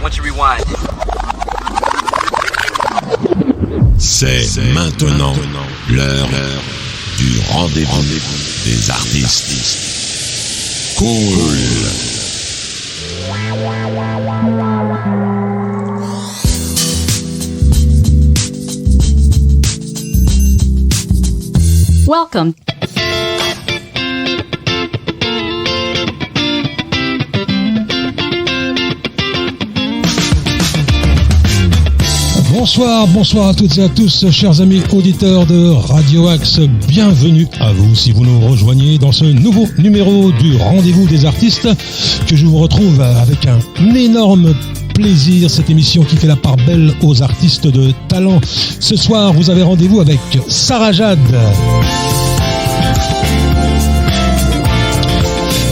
once you rewind. C'est maintenant l'heure du rendez-vous des artistes. Cool. Welcome. Bonsoir à toutes et à tous, chers amis auditeurs de Radio Axe. Bienvenue à vous si vous nous rejoignez dans ce nouveau numéro du Rendez-vous des artistes, que je vous retrouve avec un énorme plaisir. Cette émission qui fait la part belle aux artistes de talent. Ce soir, vous avez rendez-vous avec Sarah Jade.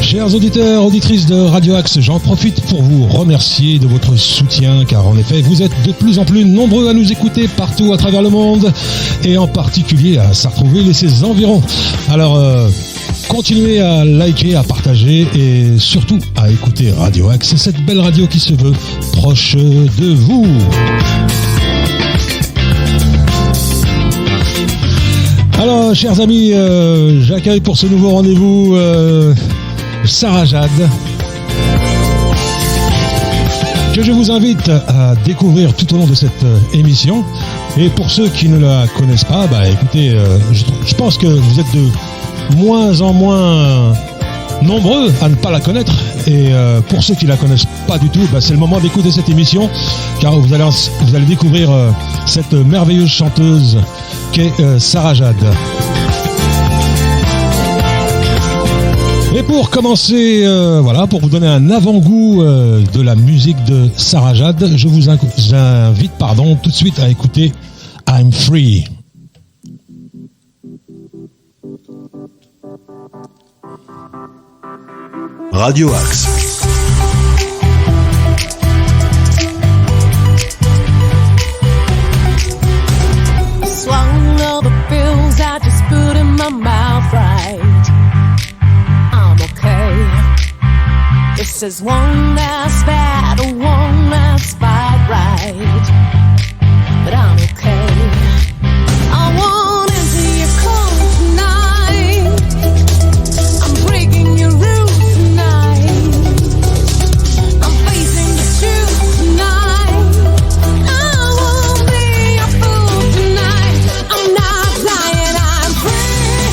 Chers auditeurs, auditrices de Radio Axe, j'en profite pour vous remercier de votre soutien, car en effet, vous êtes de plus en plus nombreux à nous écouter partout à travers le monde, et en particulier à Sartrouville et ses environs. Alors, continuez à liker, à partager, et surtout à écouter Radio Axe, cette belle radio qui se veut proche de vous. Alors, chers amis, j'accueille pour ce nouveau rendez-vous Sarah Jade, que je vous invite à découvrir tout au long de cette émission. Et pour ceux qui ne la connaissent pas, écoutez, je pense que vous êtes de moins en moins nombreux à ne pas la connaître. Et pour ceux qui la connaissent pas du tout, c'est le moment d'écouter cette émission, car vous allez découvrir cette merveilleuse chanteuse qu'est Sarah Jade. Et pour commencer, pour vous donner un avant-goût de la musique de Sarah Jade, je vous invite tout de suite à écouter I'm Free. Radio Axe. Swallow the pills I just put in my mouth, right? This is one last battle, one last fight, right? But I'm okay. I want into your cold tonight. I'm breaking your rules tonight. I'm facing the truth tonight. I won't be a fool tonight. I'm not lying, I'm free.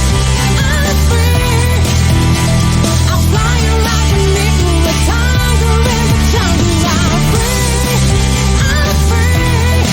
I'm free. I'm flying like an eagle. Tiger in the jungle, I'm free, I'm free.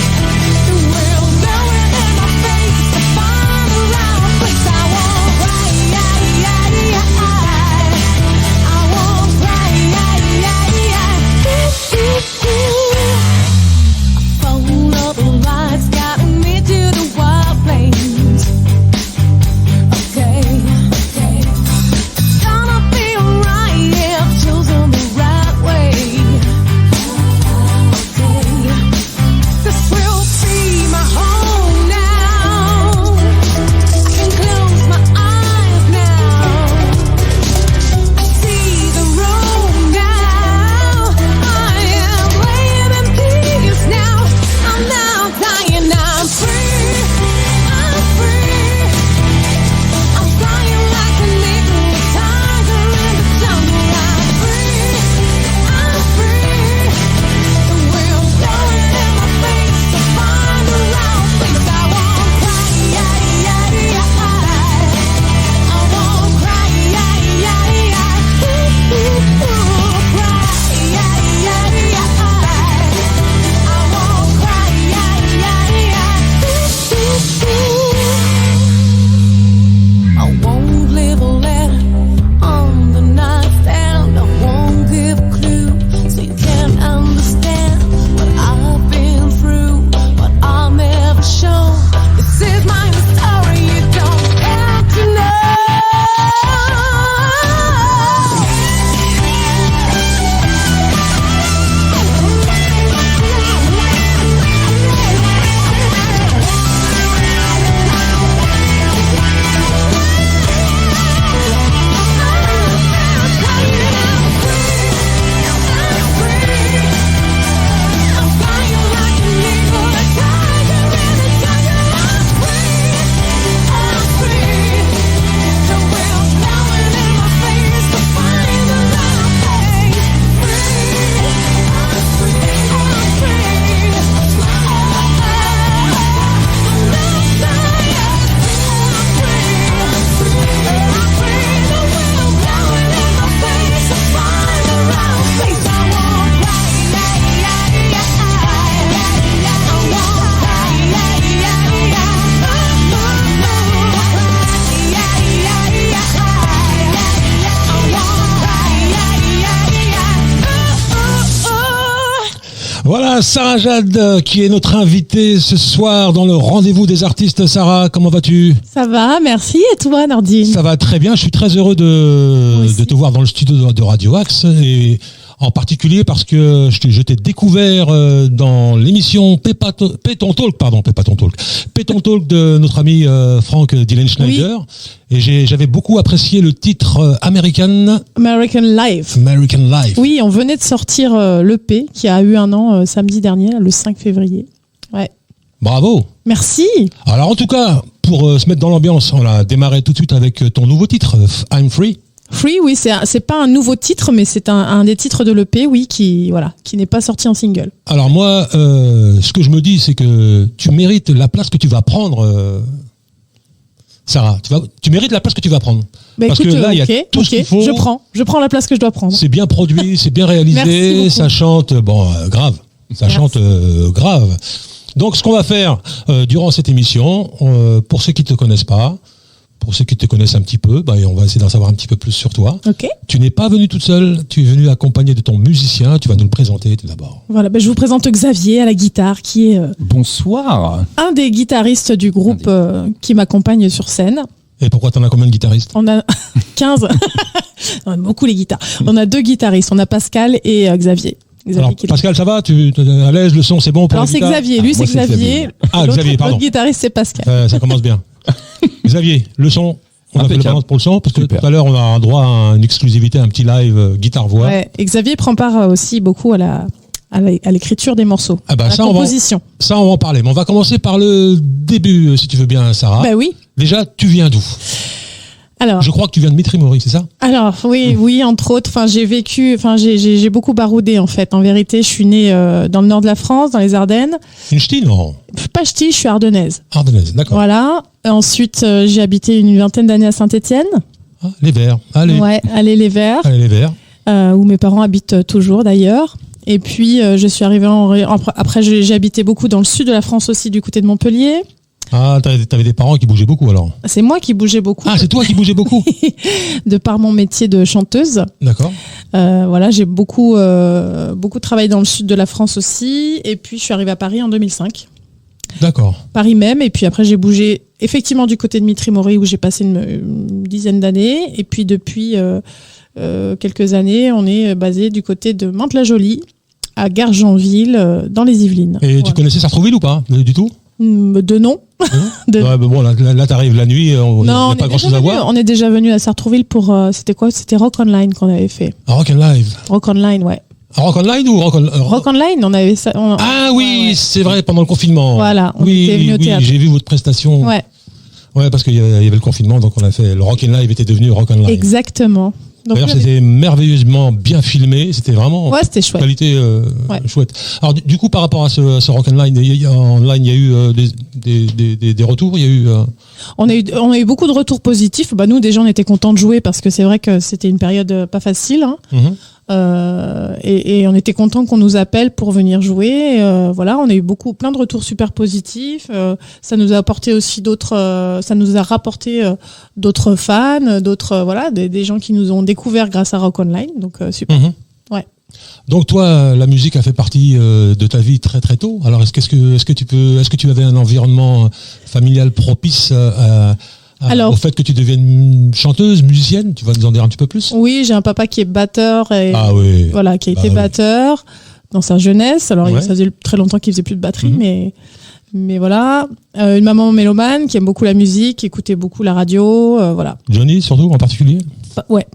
Voilà, Sarah Jade, qui est notre invitée ce soir dans le rendez-vous des artistes. Sarah, comment vas-tu? Ça va, merci. Et toi, Nordine? Ça va très bien. Je suis très heureux de te voir dans le studio de Radio Axe, et en particulier parce que je t'ai découvert dans l'émission Péton Talk de notre ami Frank Dylan Schneider. Oui. Et j'avais beaucoup apprécié le titre American Life. Oui, on venait de sortir l'EP qui a eu un an samedi dernier, le 5 février. Ouais. Bravo. Merci. Alors en tout cas, pour se mettre dans l'ambiance, on a démarré tout de suite avec ton nouveau titre, I'm Free. Free, oui, c'est pas un nouveau titre, mais c'est un des titres de l'EP, oui, qui n'est pas sorti en single. Alors moi, ce que je me dis, c'est que tu mérites la place que tu vas prendre, Sarah. Tu mérites la place que tu vas prendre. Bah parce écoute, que là, il y a tout ce qu'il faut. Je prends la place que je dois prendre. C'est bien produit, c'est bien réalisé, ça chante, grave. Ça chante grave. Donc, ce qu'on va faire durant cette émission, pour ceux qui te connaissent pas, pour ceux qui te connaissent un petit peu, on va essayer d'en savoir un petit peu plus sur toi. Okay. Tu n'es pas venu toute seule, tu es venu accompagné de ton musicien. Tu vas nous le présenter tout d'abord. Voilà, je vous présente Xavier à la guitare, qui est bonsoir, un des guitaristes du groupe qui m'accompagne sur scène. Et pourquoi t'en as combien de guitaristes? On a 15. On a beaucoup les guitares. On a 2 guitaristes, on a Pascal et Xavier. Alors, Pascal, ça va? Tu es à l'aise? Le son, c'est bon pour Alors, c'est Xavier. Lui, c'est Xavier. Xavier, pardon. L'autre guitariste, c'est Pascal. Ça commence bien. Xavier, le son, on a fait le balance pour le son, parce que super. Tout à l'heure, on a un droit à une exclusivité, un petit live guitare-voix. Ouais, et Xavier prend part aussi beaucoup à l'écriture des morceaux, à la composition. Ça, on va en parler. Mais on va commencer par le début, si tu veux bien, Sarah. Oui. Déjà, tu viens d'où? Alors, je crois que tu viens de Mitry-Mory, c'est ça? Alors, oui, entre autres. J'ai beaucoup baroudé, en fait. En vérité, je suis née dans le nord de la France, dans les Ardennes. Une ch'ti, non? Pas ch'ti, je suis ardennaise. Ardennaise, d'accord. Voilà. Ensuite, j'ai habité une vingtaine d'années à Saint-Étienne. Ah, les Verts. Allez. Ouais, les Verts. Allez, les Verts. Où mes parents habitent toujours, d'ailleurs. Et puis, je suis arrivée après, j'ai habité beaucoup dans le sud de la France aussi, du côté de Montpellier. Ah, t'avais des parents qui bougeaient beaucoup, alors? C'est moi qui bougeais beaucoup. Ah, c'est toi qui bougeais beaucoup? De par mon métier de chanteuse. D'accord. Voilà, j'ai beaucoup travaillé dans le sud de la France aussi. Et puis, je suis arrivée à Paris en 2005. D'accord. Paris même. Et puis après, j'ai bougé effectivement du côté de Mitry-Mory, où j'ai passé une dizaine d'années. Et puis, depuis quelques années, on est basé du côté de Mantes-la-Jolie, à Gargenville, dans les Yvelines. Et voilà. Tu connaissais Sartrouville ou pas? Du tout? De nom. Ouais, bon, là t'arrives la nuit, il n'y a pas grand chose à voir. On est déjà venu à Sartrouville pour, c'était quoi? C'était Rock Online qu'on avait fait. Rock Live. Rock Online, ouais. Rock Online ou Rock Online, on avait ça. Ah oui, ouais. C'est vrai, pendant le confinement. Voilà, on était venu au théâtre. J'ai vu votre prestation. Ouais. Ouais, parce qu'il y avait le confinement, donc on a fait le Rock Live était devenu Rock Live. Exactement. D'ailleurs, c'était merveilleusement bien filmé. C'était vraiment c'était chouette. Qualité chouette. Alors, du coup, par rapport à ce Rock Online, il y a eu des retours. Il y a eu. On a eu beaucoup de retours positifs. Nous, déjà, on était contents de jouer parce que c'est vrai que c'était une période pas facile. Hein. Et on était contents qu'on nous appelle pour venir jouer. Voilà, on a eu plein de retours super positifs. Ça nous a apporté aussi ça nous a rapporté d'autres fans, des gens qui nous ont découvert grâce à Rock Online. Donc super. Ouais. Donc toi, la musique a fait partie de ta vie très très tôt. Alors est-ce que tu avais un environnement familial propice au fait que tu deviennes chanteuse, musicienne? Tu vas nous en dire un petit peu plus? Oui, j'ai un papa qui est batteur et qui a été batteur dans sa jeunesse. Alors ça faisait très longtemps qu'il faisait plus de batterie, mais voilà. Une maman mélomane qui aime beaucoup la musique, qui écoutait beaucoup la radio, voilà. Johnny surtout en particulier? Ouais,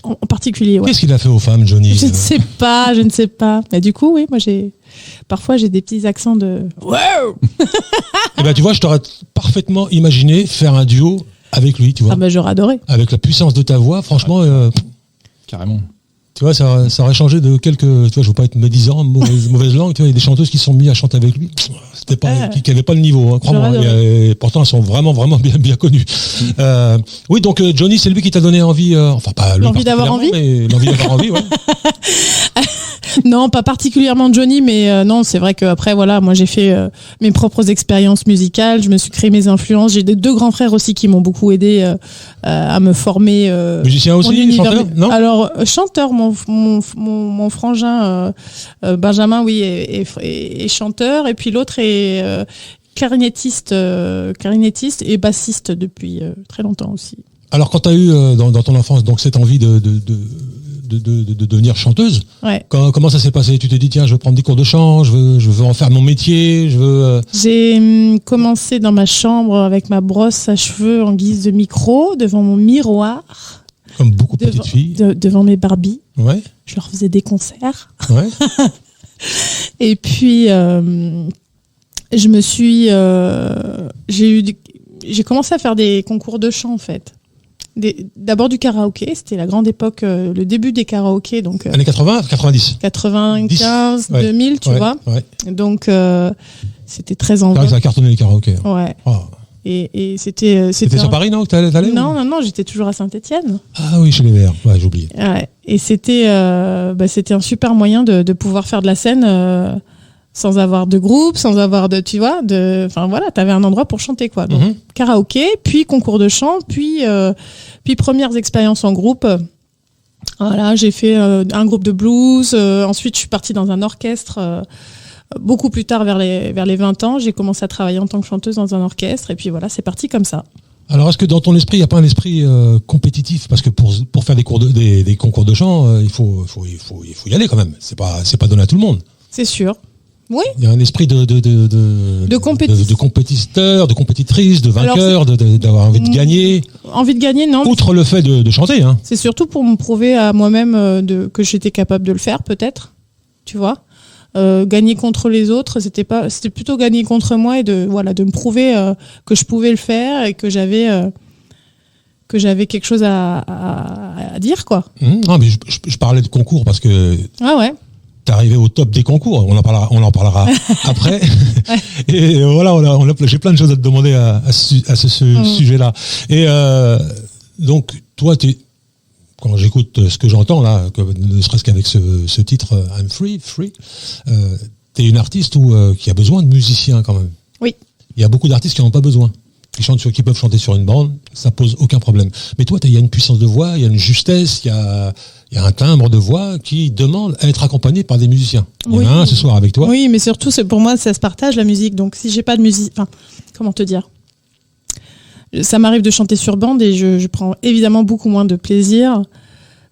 en particulier. Ouais. Qu'est-ce qu'il a fait aux femmes, Johnny? Je ne sais pas. Mais du coup, oui, moi parfois j'ai des petits accents de. Wow. Et tu vois, je t'aurais parfaitement imaginé faire un duo avec lui, tu vois. Ah j'aurais adoré. Avec la puissance de ta voix, franchement. Carrément. Tu vois, ça aurait changé de quelques. Tu vois, je veux pas être médisant, mauvaise langue. Tu vois, il y a des chanteuses qui sont mises à chanter avec lui. C'était pas, qui n'avaient pas le niveau, hein, crois-moi. Et pourtant, elles sont vraiment, vraiment bien connues. Oui, donc Johnny, c'est lui qui t'a donné envie. Enfin, pas lui l'envie d'avoir envie. Mais l'envie d'avoir envie, ouais. Non, pas particulièrement Johnny, mais non, c'est vrai qu'après, voilà, moi j'ai fait mes propres expériences musicales, je me suis créé mes influences. J'ai deux grands frères aussi qui m'ont beaucoup aidé à me former. Musicien aussi, chanteur, non? Alors, chanteur, mon frangin Benjamin, oui, est chanteur, et puis l'autre est clarinettiste et bassiste depuis très longtemps aussi. Alors, quand tu as eu dans ton enfance donc cette envie de devenir chanteuse, ouais. Comment ça s'est passé? Tu t'es dit, tiens, je veux prendre des cours de chant, je veux en faire mon métier, J'ai commencé dans ma chambre avec ma brosse à cheveux en guise de micro, devant mon miroir. Comme beaucoup de petites filles. Devant mes Barbies. Ouais. Je leur faisais des concerts. Ouais. Et puis, j'ai commencé à faire des concours de chant, en fait. D'abord du karaoké, c'était la grande époque, le début des karaokés, donc années 80, 90, 95, 10, 2000, ouais, tu vois. Ouais. Donc c'était très en vogue. Ça a cartonné les karaokés. Ouais. Oh. Et c'était sur Paris, non, que t'allais Non, j'étais toujours à Saint-Étienne. Ah oui, chez les Verts. Ouais, j'ai oublié. Ouais. Et c'était un super moyen de pouvoir faire de la scène. Sans avoir de groupe, sans avoir de, tu vois, enfin voilà, t'avais un endroit pour chanter, quoi. Donc, karaoké, puis concours de chant, puis premières expériences en groupe. Voilà, j'ai fait un groupe de blues. Ensuite, je suis partie dans un orchestre. Beaucoup plus tard, vers les 20 ans, j'ai commencé à travailler en tant que chanteuse dans un orchestre. Et puis voilà, c'est parti comme ça. Alors, est-ce que dans ton esprit, il n'y a pas un esprit compétitif? Parce que pour faire des concours de chant, il faut y aller quand même. C'est pas donné à tout le monde. C'est sûr. Oui. Il y a un esprit de compétiteur, de compétitrice, de vainqueur, d'avoir envie de gagner. Envie de gagner, non. Outre le fait de chanter, hein. C'est surtout pour me prouver à moi-même que j'étais capable de le faire, peut-être. Tu vois. Gagner contre les autres, c'était plutôt gagner contre moi et de me prouver que je pouvais le faire et que j'avais quelque chose à dire, quoi. Non, mais je parlais de concours parce que. Ah ouais. T'es arrivé au top des concours, on en parlera après. Ouais. Et voilà, j'ai plein de choses à te demander à ce sujet-là. Et donc, toi, quand j'écoute ce que j'entends là, ne serait-ce qu'avec ce titre I'm Free, t'es une artiste qui a besoin de musiciens quand même. Oui. Il y a beaucoup d'artistes qui n'en ont pas besoin. Qui peuvent chanter sur une bande, ça pose aucun problème. Mais toi, il y a une puissance de voix, il y a une justesse, il y a un timbre de voix qui demande à être accompagné par des musiciens. Il y en a un ce soir avec toi. Oui, mais surtout, pour moi, ça se partage la musique. Donc, si j'ai pas de musique, comment te dire ? Ça m'arrive de chanter sur bande et je prends évidemment beaucoup moins de plaisir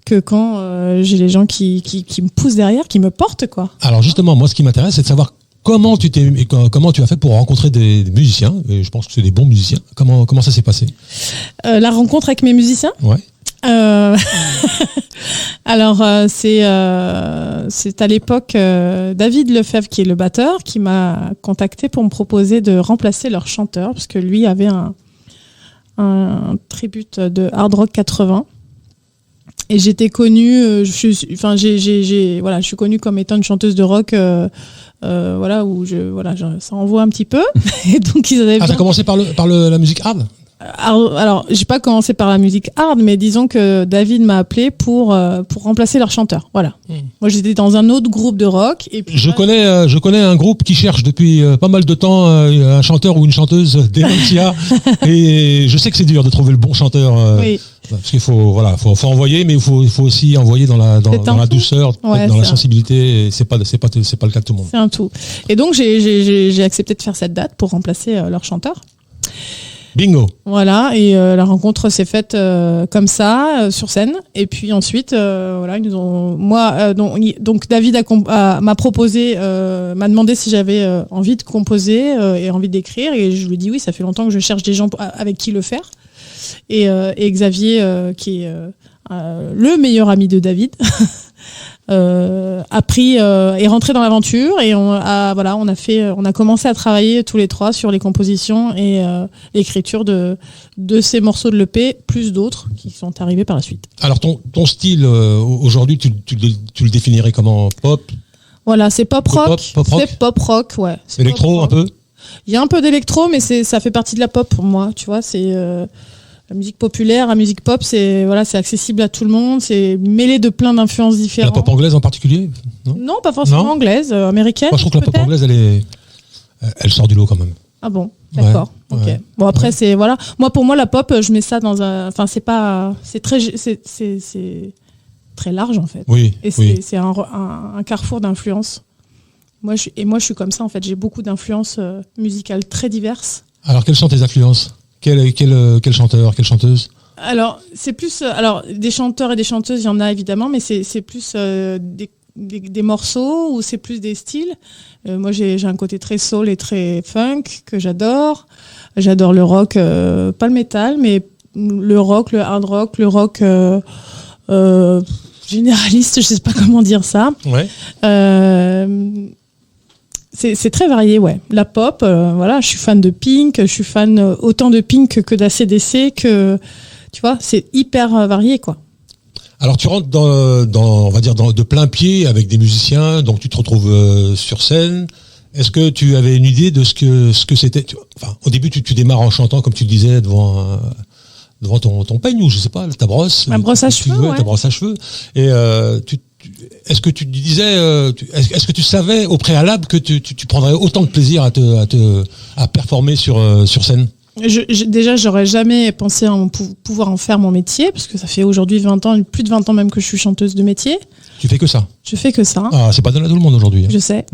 que quand j'ai les gens qui me poussent derrière, qui me portent, quoi. Alors justement, moi, ce qui m'intéresse, c'est de savoir comment tu as fait pour rencontrer des musiciens. Et je pense que c'est des bons musiciens. Comment ça s'est passé ? La rencontre avec mes musiciens ? Ouais. Alors c'est à l'époque David Lefebvre, qui est le batteur, qui m'a contacté pour me proposer de remplacer leur chanteur, parce que lui avait un tribute de hard rock 80. Et j'étais connue, je suis connue comme étant une chanteuse de rock, où ça envoie un petit peu. Et donc ils avaient. Ah, t'as commencé par la musique hard ? Alors, j'ai pas commencé par la musique hard, mais disons que David m'a appelé pour remplacer leur chanteur. Voilà. Moi, j'étais dans un autre groupe de rock. Et puis je connais un groupe qui cherche depuis pas mal de temps un chanteur ou une chanteuse Dementia. Et je sais que c'est dur de trouver le bon chanteur. Oui. Parce qu'il faut envoyer, mais il faut aussi envoyer dans la douceur, dans la sensibilité. Et c'est pas le cas de tout le monde. C'est un tout. Et donc, j'ai accepté de faire cette date pour remplacer leur chanteur. Bingo. Voilà, et la rencontre s'est faite comme ça, sur scène. Et puis ensuite, ils nous ont. Donc David m'a proposé, m'a demandé si j'avais envie de composer et envie d'écrire. Et je lui ai dit oui, ça fait longtemps que je cherche des gens avec qui le faire. Et Xavier, qui est le meilleur ami de David, est rentré dans l'aventure et on a commencé à travailler tous les trois sur les compositions et l'écriture de ces morceaux de l'EP, plus d'autres qui sont arrivés par la suite. Alors ton style aujourd'hui, tu le définirais comment? Pop? Voilà, c'est pop rock. C'est pop rock, ouais. C'est électro un peu? Il y a un peu d'électro, mais ça fait partie de la pop pour moi, tu vois. C'est La musique populaire, la musique pop, c'est accessible à tout le monde, c'est mêlé de plein d'influences La différentes. pop anglaise en particulier, non? Non, pas forcément Non. anglaise, américaine. Moi, je trouve que la pop peut-être. anglaise, elle sort du lot quand même. Ah bon, d'accord. Ouais, Ok. ouais. Bon après c'est voilà. Moi pour moi la pop, je mets ça dans un. Enfin c'est pas. C'est très large en fait. Oui, Et oui. c'est un carrefour d'influences. Moi je suis comme ça en fait. J'ai beaucoup d'influences musicales très diverses. Alors, quelles sont tes influences? Quel chanteur, quelle chanteuse? Alors c'est plus. Alors des chanteurs et des chanteuses, il y en a évidemment, mais c'est plus des morceaux ou c'est plus des styles. Moi j'ai un côté très soul et très funk que j'adore. J'adore le rock, pas le métal, mais le rock, le hard rock, le rock généraliste, je sais pas comment dire ça. Ouais. C'est très varié, ouais. La pop, voilà, je suis fan de Pink, je suis fan autant de Pink que d'ACDC, que tu vois, c'est hyper varié, quoi. Alors, tu rentres on va dire, de plein pied avec des musiciens, donc tu te retrouves sur scène. Est-ce que tu avais une idée de ce que c'était? Enfin, au début, tu démarres en chantant, comme tu le disais, devant ton peigne, ou je sais pas, ta brosse. Ma brosse à cheveux, ouais. Ta brosse à cheveux. Et est-ce que tu disais, est-ce que tu savais au préalable que tu prendrais autant de plaisir à performer sur scène? Déjà, j'aurais jamais pensé à pouvoir en faire mon métier, parce que ça fait aujourd'hui 20 ans, plus de 20 ans même que je suis chanteuse de métier. Tu fais que ça? Je fais que ça. Ah, c'est pas donné à tout le monde aujourd'hui. Hein. Je sais.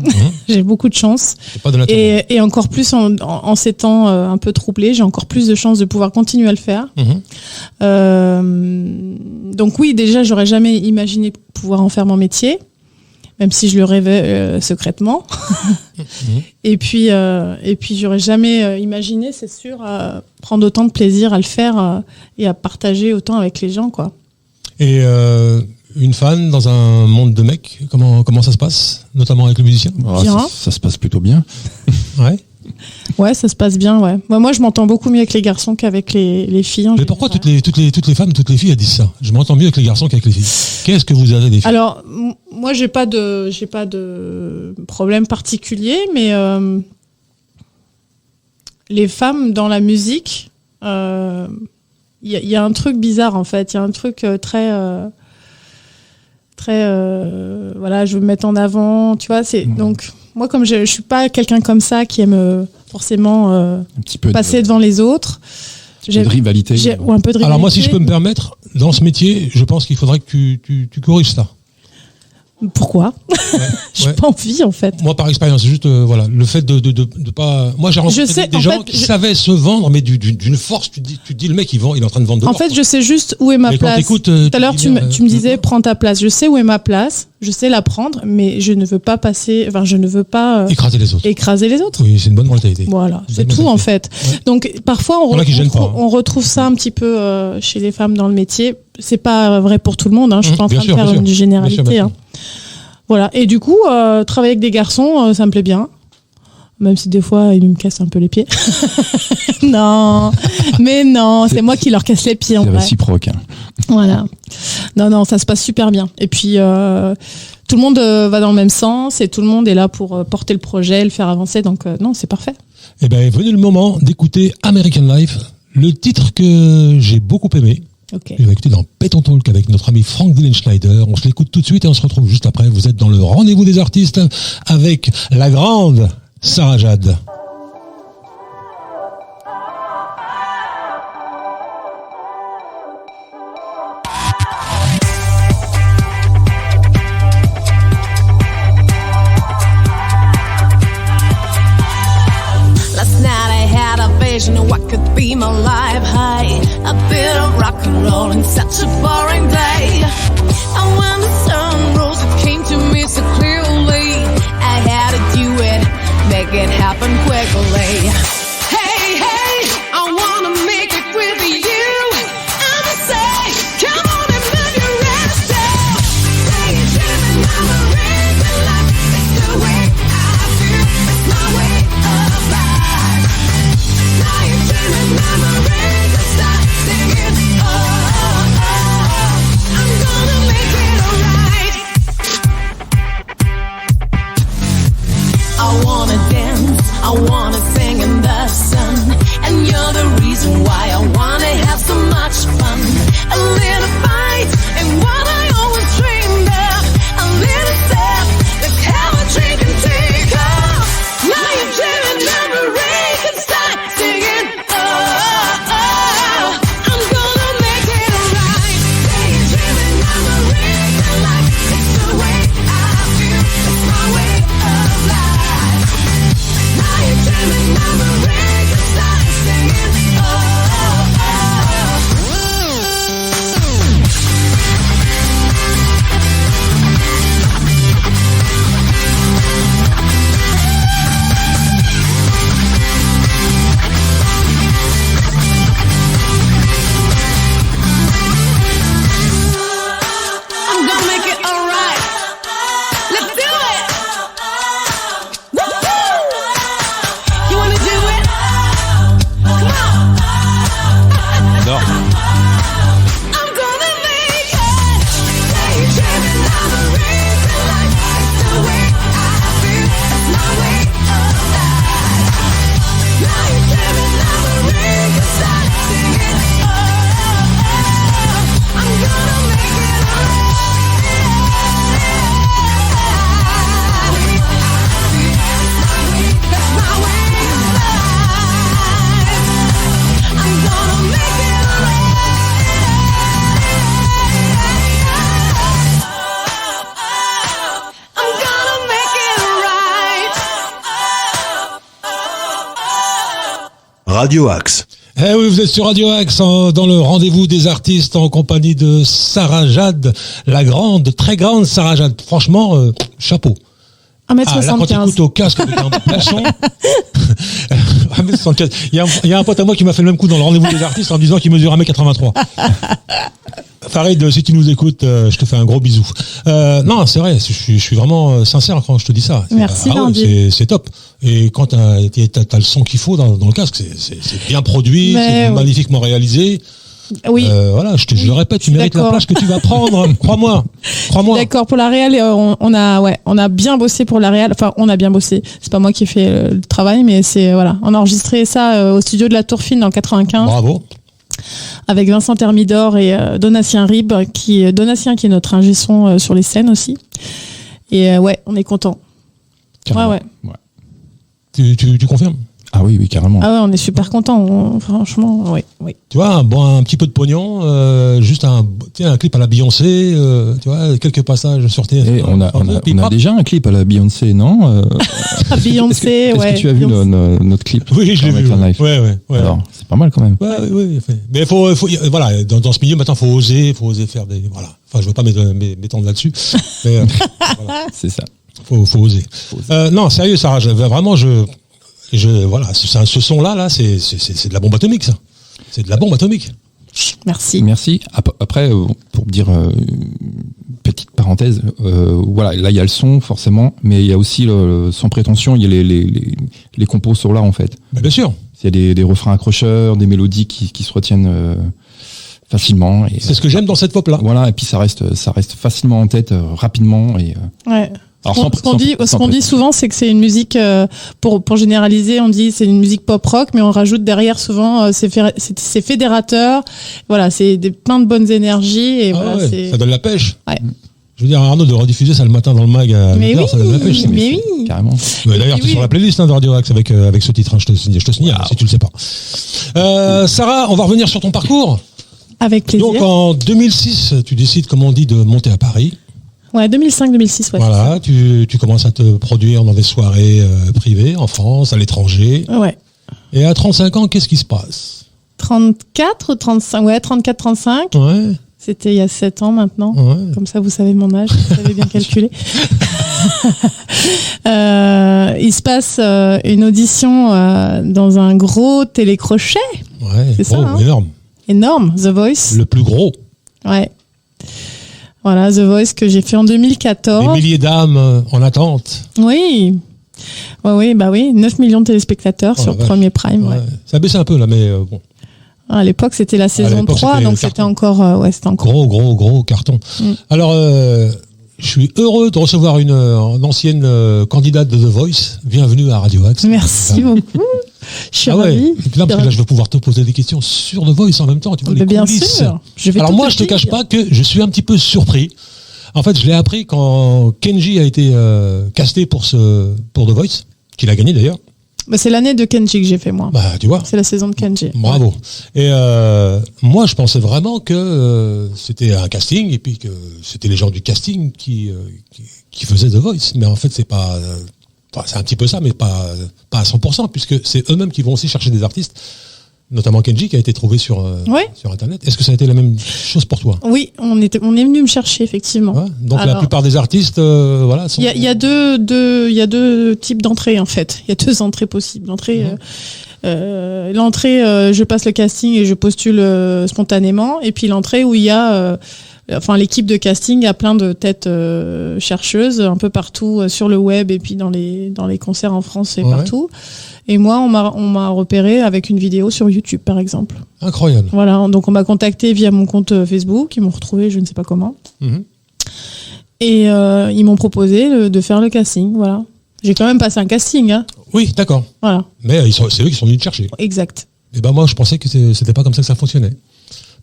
J'ai beaucoup de chance. C'est pas donné à tout le monde. Et encore plus en ces temps un peu troublés, j'ai encore plus de chances de pouvoir continuer à le faire. Donc oui, déjà, j'aurais jamais imaginé pouvoir en faire mon métier, même si je le rêvais secrètement. Et puis j'aurais jamais imaginé, c'est sûr, prendre autant de plaisir à le faire et à partager autant avec les gens, quoi. Et une fan dans un monde de mecs, comment ça se passe, notamment avec le musicien? Bien. Ça se passe plutôt bien. Ouais. Ouais, ça se passe bien, ouais. Moi, je m'entends beaucoup mieux avec les garçons qu'avec les filles. Mais pourquoi toutes les femmes, toutes les filles, elles disent ça? Je m'entends mieux avec les garçons qu'avec les filles. Qu'est-ce que vous avez des filles? Alors, moi, j'ai pas de problème particulier, mais les femmes dans la musique, il y a un truc bizarre en fait. Il y a un truc très voilà, je veux me mettre en avant, tu vois. Donc moi, comme je suis pas quelqu'un comme ça qui aime forcément Un petit peu passer devant les autres. de rivalité. Ou un peu de rivalité. Alors moi, si je peux me permettre, dans ce métier, je pense qu'il faudrait que tu corriges ça. Pourquoi? J'ai Ouais. pas envie en fait. Moi, par expérience, c'est juste voilà, le fait de pas. Moi, j'ai rencontré des gens qui savaient se vendre, mais d'une force. Tu te dis, le mec, il est en train de vendre de En l'or, fait, quoi. je sais juste où est ma Mais quand place. t'écoutes, Tout à l'heure, dis tu bien, me disais, prends ta place. Je sais où est ma place. Je sais la prendre, mais je ne veux pas passer. Enfin, je ne veux pas écraser les autres. écraser les autres. Oui, c'est une bonne mentalité. Voilà, Une c'est bonne tout en mentalité. fait. Ouais. Donc parfois Il y en a qui gênent pas, hein. on retrouve ça un petit peu chez les femmes dans le métier. C'est pas vrai pour tout le monde. Hein. Je suis pas en Bien train sûr, de faire bien une sûr. généralité. Bien sûr, hein. Voilà. Et du coup, travailler avec des garçons, ça me plaît bien. Même si des fois, ils me cassent un peu les pieds. Non, mais non, c'est moi qui leur casse les pieds en C'est vrai. réciproque. Voilà. Non, ça se passe super bien. Et puis, tout le monde va dans le même sens et tout le monde est là pour porter le projet, le faire avancer. Donc, non, c'est parfait. Eh ben, est venu le moment d'écouter American Life, le titre que j'ai beaucoup aimé. Ok. On va écouter dans Péton Talk avec notre ami Frank Willenschneider. On se l'écoute tout de suite et on se retrouve juste après. Vous êtes dans le rendez-vous des artistes avec la grande Sarah Jade. Last night I had a vision of what could be my life. High, a bit of rock and roll in such a boring day. And when the sun rose, it came to me so clearly. I had to do it, make it happen quickly. Hey, hey, I wanna make it with you. I'ma say, come on and move your ass down. Say you're dreaming of a real life. It's the way I feel. It's my way of life. Now you're dreaming of a real star. Singing, oh, oh, oh, I'm gonna make it alright. I wanna dance, I wanna sing in the sun, and you're the reason why I wanna have some Radio Axe. Eh oui, vous êtes sur Radio Axe dans le rendez-vous des artistes en compagnie de Sarah Jade, la grande, très grande Sarah Jade. Franchement, chapeau. 1m75. Là, quand tu écoutes au casque avec un plafond, 1m75. Il y a un pote à moi qui m'a fait le même coup dans le rendez-vous des artistes en me disant qu'il mesure 1m83. Farid, si tu nous écoutes, je te fais un gros bisou. Non, c'est vrai, je suis vraiment sincère quand je te dis ça. Merci, c'est top. Et quand t'as le son qu'il faut dans le casque, c'est bien produit, c'est magnifiquement réalisé. Oui. Voilà, je le répète, tu mérites la place que tu vas prendre. Crois-moi. D'accord, pour la réal, on a bien bossé pour la réal. Enfin, on a bien bossé. C'est pas moi qui ai fait le travail, mais voilà. On a enregistré ça au studio de la Tour Fine en 95. Bravo. Avec Vincent Thermidor et Donatien Rib, qui est notre ingé son sur les scènes aussi. Et on est content. Ouais. Tu confirmes? Ah oui, carrément. Ah ouais, on est super content. Franchement, oui. Tu vois, un petit peu de pognon, juste un clip à la Beyoncé, tu vois, quelques passages sur TF1. On a déjà un clip à la Beyoncé, non À Beyoncé, Est-ce que tu as vu notre clip? Oui, je l'ai vu. Ouais. Alors, c'est pas mal quand même. Oui. Mais faut voilà, dans ce milieu maintenant, faut oser faire des, voilà. Enfin, je veux pas m'étendre là-dessus, mais voilà. C'est ça. Faut oser. Non, sérieux, Sarah, vraiment, voilà, ce son-là, c'est de la bombe atomique, ça. C'est de la bombe atomique. Merci. Après, pour dire petite parenthèse, voilà, là il y a le son forcément, mais il y a aussi sans prétention, il y a les compos sur là en fait. Mais bien sûr. Il y a des refrains accrocheurs, des mélodies qui se retiennent facilement. C'est ce que j'aime dans cette pop-là. Voilà, et puis ça reste facilement en tête, rapidement et. Ouais. Alors, ce qu'on dit souvent, c'est que c'est une musique, pour généraliser, on dit c'est une musique pop-rock, mais on rajoute derrière souvent c'est fédérateur. Voilà, c'est plein de bonnes énergies. Et voilà, ça donne la pêche. Ouais. Je veux dire, Arnaud, de rediffuser ça le matin dans le mag à 8h, ça donne la pêche. Mais oui, carrément. D'ailleurs, tu es sur la playlist de Radio Axe avec ce titre, hein, je te signale, si tu le sais pas. Sarah, on va revenir sur ton parcours. Avec plaisir. Donc en 2006, tu décides, comme on dit, de monter à Paris. Ouais, 2005-2006, ouais. Voilà, tu commences à te produire dans des soirées privées, en France, à l'étranger. Ouais. Et à 35 ans, qu'est-ce qui se passe? 34, 35. Ouais. C'était il y a 7 ans maintenant. Ouais. Comme ça, vous savez mon âge, vous savez bien calculer. Il se passe une audition dans un gros télécrochet. Ouais, c'est ça, hein. Énorme, The Voice. Le plus gros. Ouais. Voilà, The Voice que j'ai fait en 2014. Des milliers d'âmes en attente. Oui. Oui, 9 millions de téléspectateurs sur Premier Prime. Ouais. Ça a baissé un peu là, mais bon. À l'époque, c'était la saison 3, donc c'était encore... Gros carton. Alors, je suis heureux de recevoir une ancienne candidate de The Voice. Bienvenue à Radio Axe. Merci beaucoup. Je suis ravie. Et puis là, parce que là, je vais pouvoir te poser des questions sur The Voice en même temps. Tu vois, les coulisses. Sûr. Alors moi, je te cache pas que je suis un petit peu surpris. En fait, je l'ai appris quand Kenji a été casté pour The Voice, qu'il a gagné d'ailleurs. C'est l'année de Kenji que j'ai fait, moi. Tu vois. C'est la saison de Kenji. Bravo. Et moi, je pensais vraiment que c'était un casting et puis que c'était les gens du casting qui faisaient The Voice. Mais en fait, c'est pas... c'est un petit peu ça, mais pas à 100%, puisque c'est eux-mêmes qui vont aussi chercher des artistes, notamment Kenji, qui a été trouvé sur Internet. Est-ce que ça a été la même chose pour toi? Oui, on est venu me chercher, effectivement. Ouais, donc la plupart des artistes, sont... Il y a deux types d'entrées, en fait. Il y a 2 entrées possibles. L'entrée, je passe le casting et je postule spontanément. Et puis l'entrée où il y a... l'équipe de casting a plein de têtes chercheuses un peu partout sur le web et puis dans les concerts en France et partout. Et moi, on m'a repéré avec une vidéo sur YouTube, par exemple. Incroyable. Voilà, donc on m'a contacté via mon compte Facebook, ils m'ont retrouvé, je ne sais pas comment. Et ils m'ont proposé de faire le casting, voilà. J'ai quand même passé un casting, hein. Oui, d'accord. Voilà. Mais c'est eux qui sont venus te chercher. Exact. Et moi, je pensais que c'était pas comme ça que ça fonctionnait.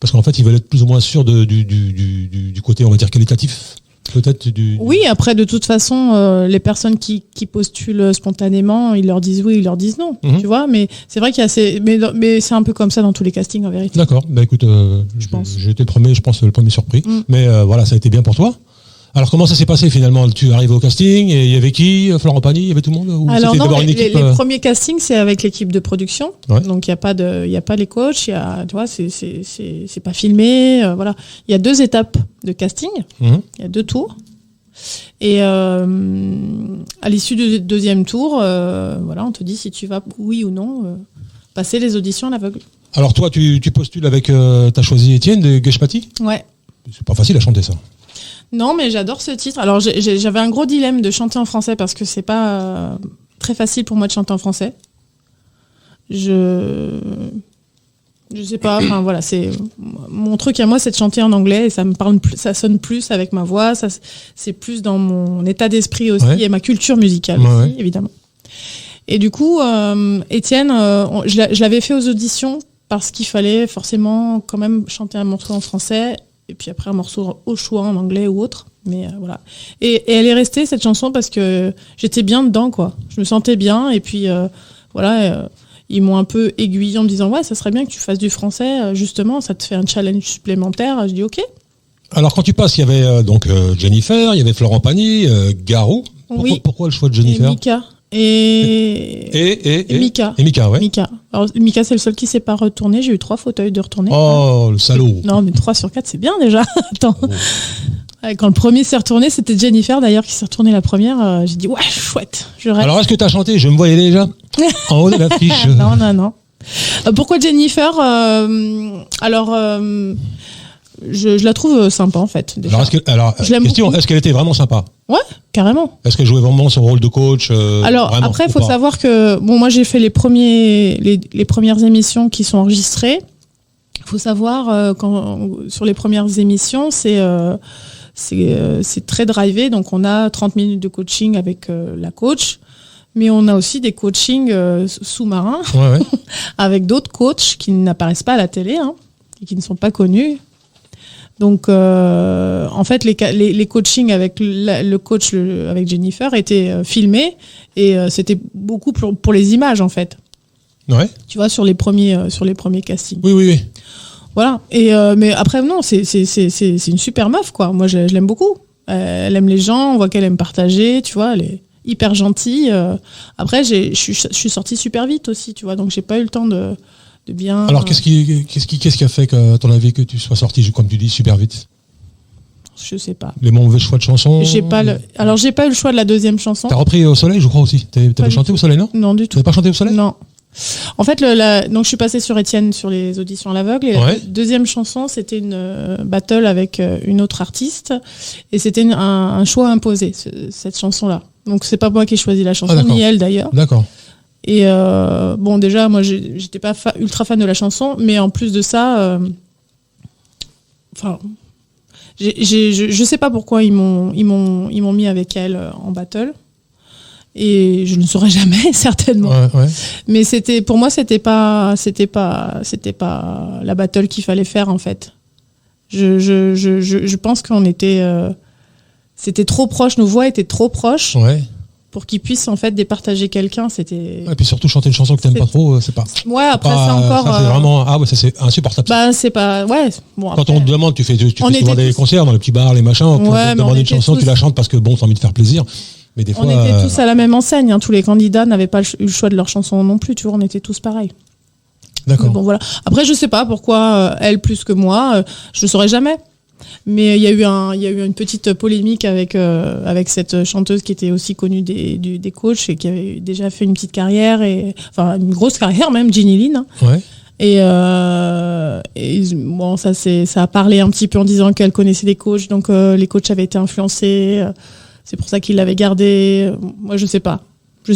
Parce qu'en fait, ils veulent être plus ou moins sûrs du côté, on va dire, qualitatif. Peut-être Oui, après, de toute façon, les personnes qui postulent spontanément, ils leur disent oui, ils leur disent non. Tu vois, mais c'est vrai qu'il y a mais c'est un peu comme ça dans tous les castings, en vérité. D'accord. Écoute, j'ai été le premier surpris. Mais voilà, ça a été bien pour toi. Alors comment ça s'est passé finalement? Tu arrives au casting et il y avait qui? Florent Pagny, il y avait tout le monde? Ou Alors c'était non, d'abord une les équipe, premiers castings, c'est avec l'équipe de production. Ouais. Donc il y a pas les coachs, tu vois, c'est pas filmé, voilà. Il y a 2 étapes de casting. Mhm. Il y a 2 tours. Et à l'issue du 2e tour, voilà, on te dit si tu vas oui ou non passer les auditions à l'aveugle. Alors toi, tu postules avec, t'as choisi Étienne de Gueshpati? Ouais. C'est pas facile à chanter ça. Non, mais j'adore ce titre. Alors j'avais un gros dilemme de chanter en français parce que c'est pas très facile pour moi de chanter en français. Je sais pas. Enfin voilà, c'est mon truc à moi, c'est de chanter en anglais et ça me parle plus, ça sonne plus avec ma voix. Ça, c'est plus dans mon état d'esprit aussi Ouais. et ma culture musicale Ouais, aussi, ouais. évidemment. Et du coup, Étienne, je l'avais fait aux auditions parce qu'il fallait forcément quand même chanter un morceau en français. Et puis après un morceau au choix en anglais ou autre, mais voilà. Et elle est restée cette chanson parce que j'étais bien dedans, quoi. Je me sentais bien et puis voilà, ils m'ont un peu aiguillé en me disant ouais, ça serait bien que tu fasses du français, justement, ça te fait un challenge supplémentaire. Je dis ok. Alors quand tu passes, il y avait donc Jennifer, il y avait Florent Pagny, Garou. Oui. Pourquoi le choix de Et Jennifer? Mika et Mika. Mika. Et Mika, ouais. Mika. Alors Mika, c'est le seul qui s'est pas retourné. J'ai eu 3 fauteuils de retourner. Oh, le salaud. Non, mais 3 sur 4, c'est bien déjà. Attends. Ouais, quand le premier s'est retourné, c'était Jennifer d'ailleurs qui s'est retournée la première. J'ai dit ouais, chouette, je reste. Alors est-ce que t'as chanté? Je me voyais déjà en haut de l'affiche. Non. Pourquoi Jennifer Alors, je la trouve sympa en fait. Déjà. Alors, Je l'aime question, beaucoup. est-ce qu'elle était vraiment sympa? Ouais, carrément. Est-ce qu'elle jouait vraiment son rôle de coach? Alors vraiment, après, il ou faut pas? savoir que bon, moi j'ai fait les premières émissions qui sont enregistrées. Il faut savoir sur les premières émissions, c'est très drivé. Donc on a 30 minutes de coaching avec la coach. Mais on a aussi des coachings sous-marins Ouais. avec d'autres coachs qui n'apparaissent pas à la télé et qui ne sont pas connus. Donc, en fait, les coachings avec le coach avec Jennifer étaient filmés et c'était beaucoup pour les images, en fait. Ouais. Tu vois, sur les premiers castings. Oui. Voilà. Et mais après, non, c'est une super meuf, quoi. Moi, je l'aime beaucoup. Elle aime les gens, on voit qu'elle aime partager, tu vois. Elle est hyper gentille. Après, je suis sortie super vite aussi, tu vois. Donc, j'ai pas eu le temps de bien. Alors qu'est-ce qui a fait que, à ton avis, que tu sois sorti, comme tu dis, super vite? Je sais pas. Les mauvais choix de chansons? Alors, j'ai pas eu le choix de la 2e chanson. T'as repris Au Soleil, je crois aussi. T'avais du chanté tout. Au Soleil, non? Non, du Tu tout. n'avais pas chanté Au Soleil? Non. En fait, donc je suis passée sur Étienne sur les auditions à l'aveugle. Et Ouais. la 2e chanson, c'était une battle avec une autre artiste. Et c'était un choix imposé, cette chanson-là. Donc, c'est pas moi qui ai choisi la chanson, d'accord. ni elle d'ailleurs. D'accord. Et bon, déjà, moi, j'étais pas ultra fan de la chanson, mais en plus de ça, enfin, je sais pas pourquoi ils m'ont mis avec elle en battle. Et je ne saurais jamais, certainement. Ouais. Mais pour moi, c'était pas la battle qu'il fallait faire, en fait. Je pense qu'on était, c'était trop proche, nos voix étaient trop proches. Ouais. Pour qu'ils puissent en fait départager quelqu'un, c'était. Et puis surtout chanter une chanson que t'aimes pas trop, c'est pas. Ouais, après pas, c'est encore. Ça, c'est vraiment, ça c'est insupportable. Bah c'est pas, ouais. Bon, Quand après, on te demande, tu fais souvent des tous... concerts dans les petits bars, les machins, on te demande une chanson, tu la chantes parce que bon, t'as envie de faire plaisir. Mais des fois. On était tous à la même enseigne. Tous les candidats n'avaient pas eu le choix de leur chanson non plus. Tu vois, on était tous pareils. D'accord. Mais bon voilà. Après, je sais pas pourquoi elle plus que moi. Je saurais jamais. Mais il y a eu une petite polémique avec cette chanteuse qui était aussi connue des coachs et qui avait déjà fait une petite carrière enfin une grosse carrière même, Ginny Lynn. Ouais. Et bon, ça a parlé un petit peu en disant qu'elle connaissait des coachs, donc les coachs avaient été influencés. C'est pour ça qu'ils l'avaient gardée. Moi, je sais pas. Je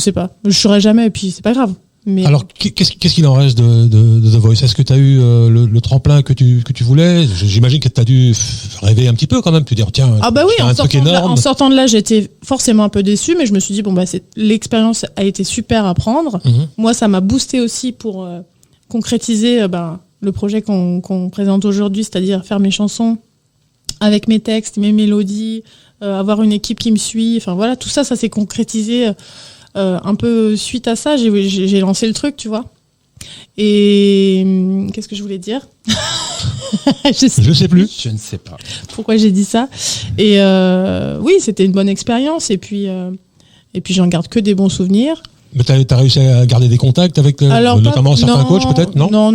saurais jamais. Et puis c'est pas grave. Mais alors, qu'est-ce qu'il en reste de The Voice? Est-ce que tu as eu le tremplin que tu voulais? J'imagine que tu as dû rêver un petit peu quand même, te dire tiens, ah bah oui, un truc énorme. en sortant de là, j'étais forcément un peu déçue, mais je me suis dit bon bah l'expérience a été super à prendre. Mhm. Moi, ça m'a boosté aussi pour concrétiser le projet qu'on présente aujourd'hui, c'est-à-dire faire mes chansons avec mes textes, mes mélodies, avoir une équipe qui me suit. Enfin voilà, tout ça s'est concrétisé. Un peu suite à ça, j'ai lancé le truc, tu vois. Et qu'est-ce que je voulais dire? Je sais plus. Je ne sais pas. pourquoi j'ai dit ça. Et oui, c'était une bonne expérience. Et puis j'en garde que des bons souvenirs. Mais t'as réussi à garder des contacts avec notamment certains coachs peut-être, non?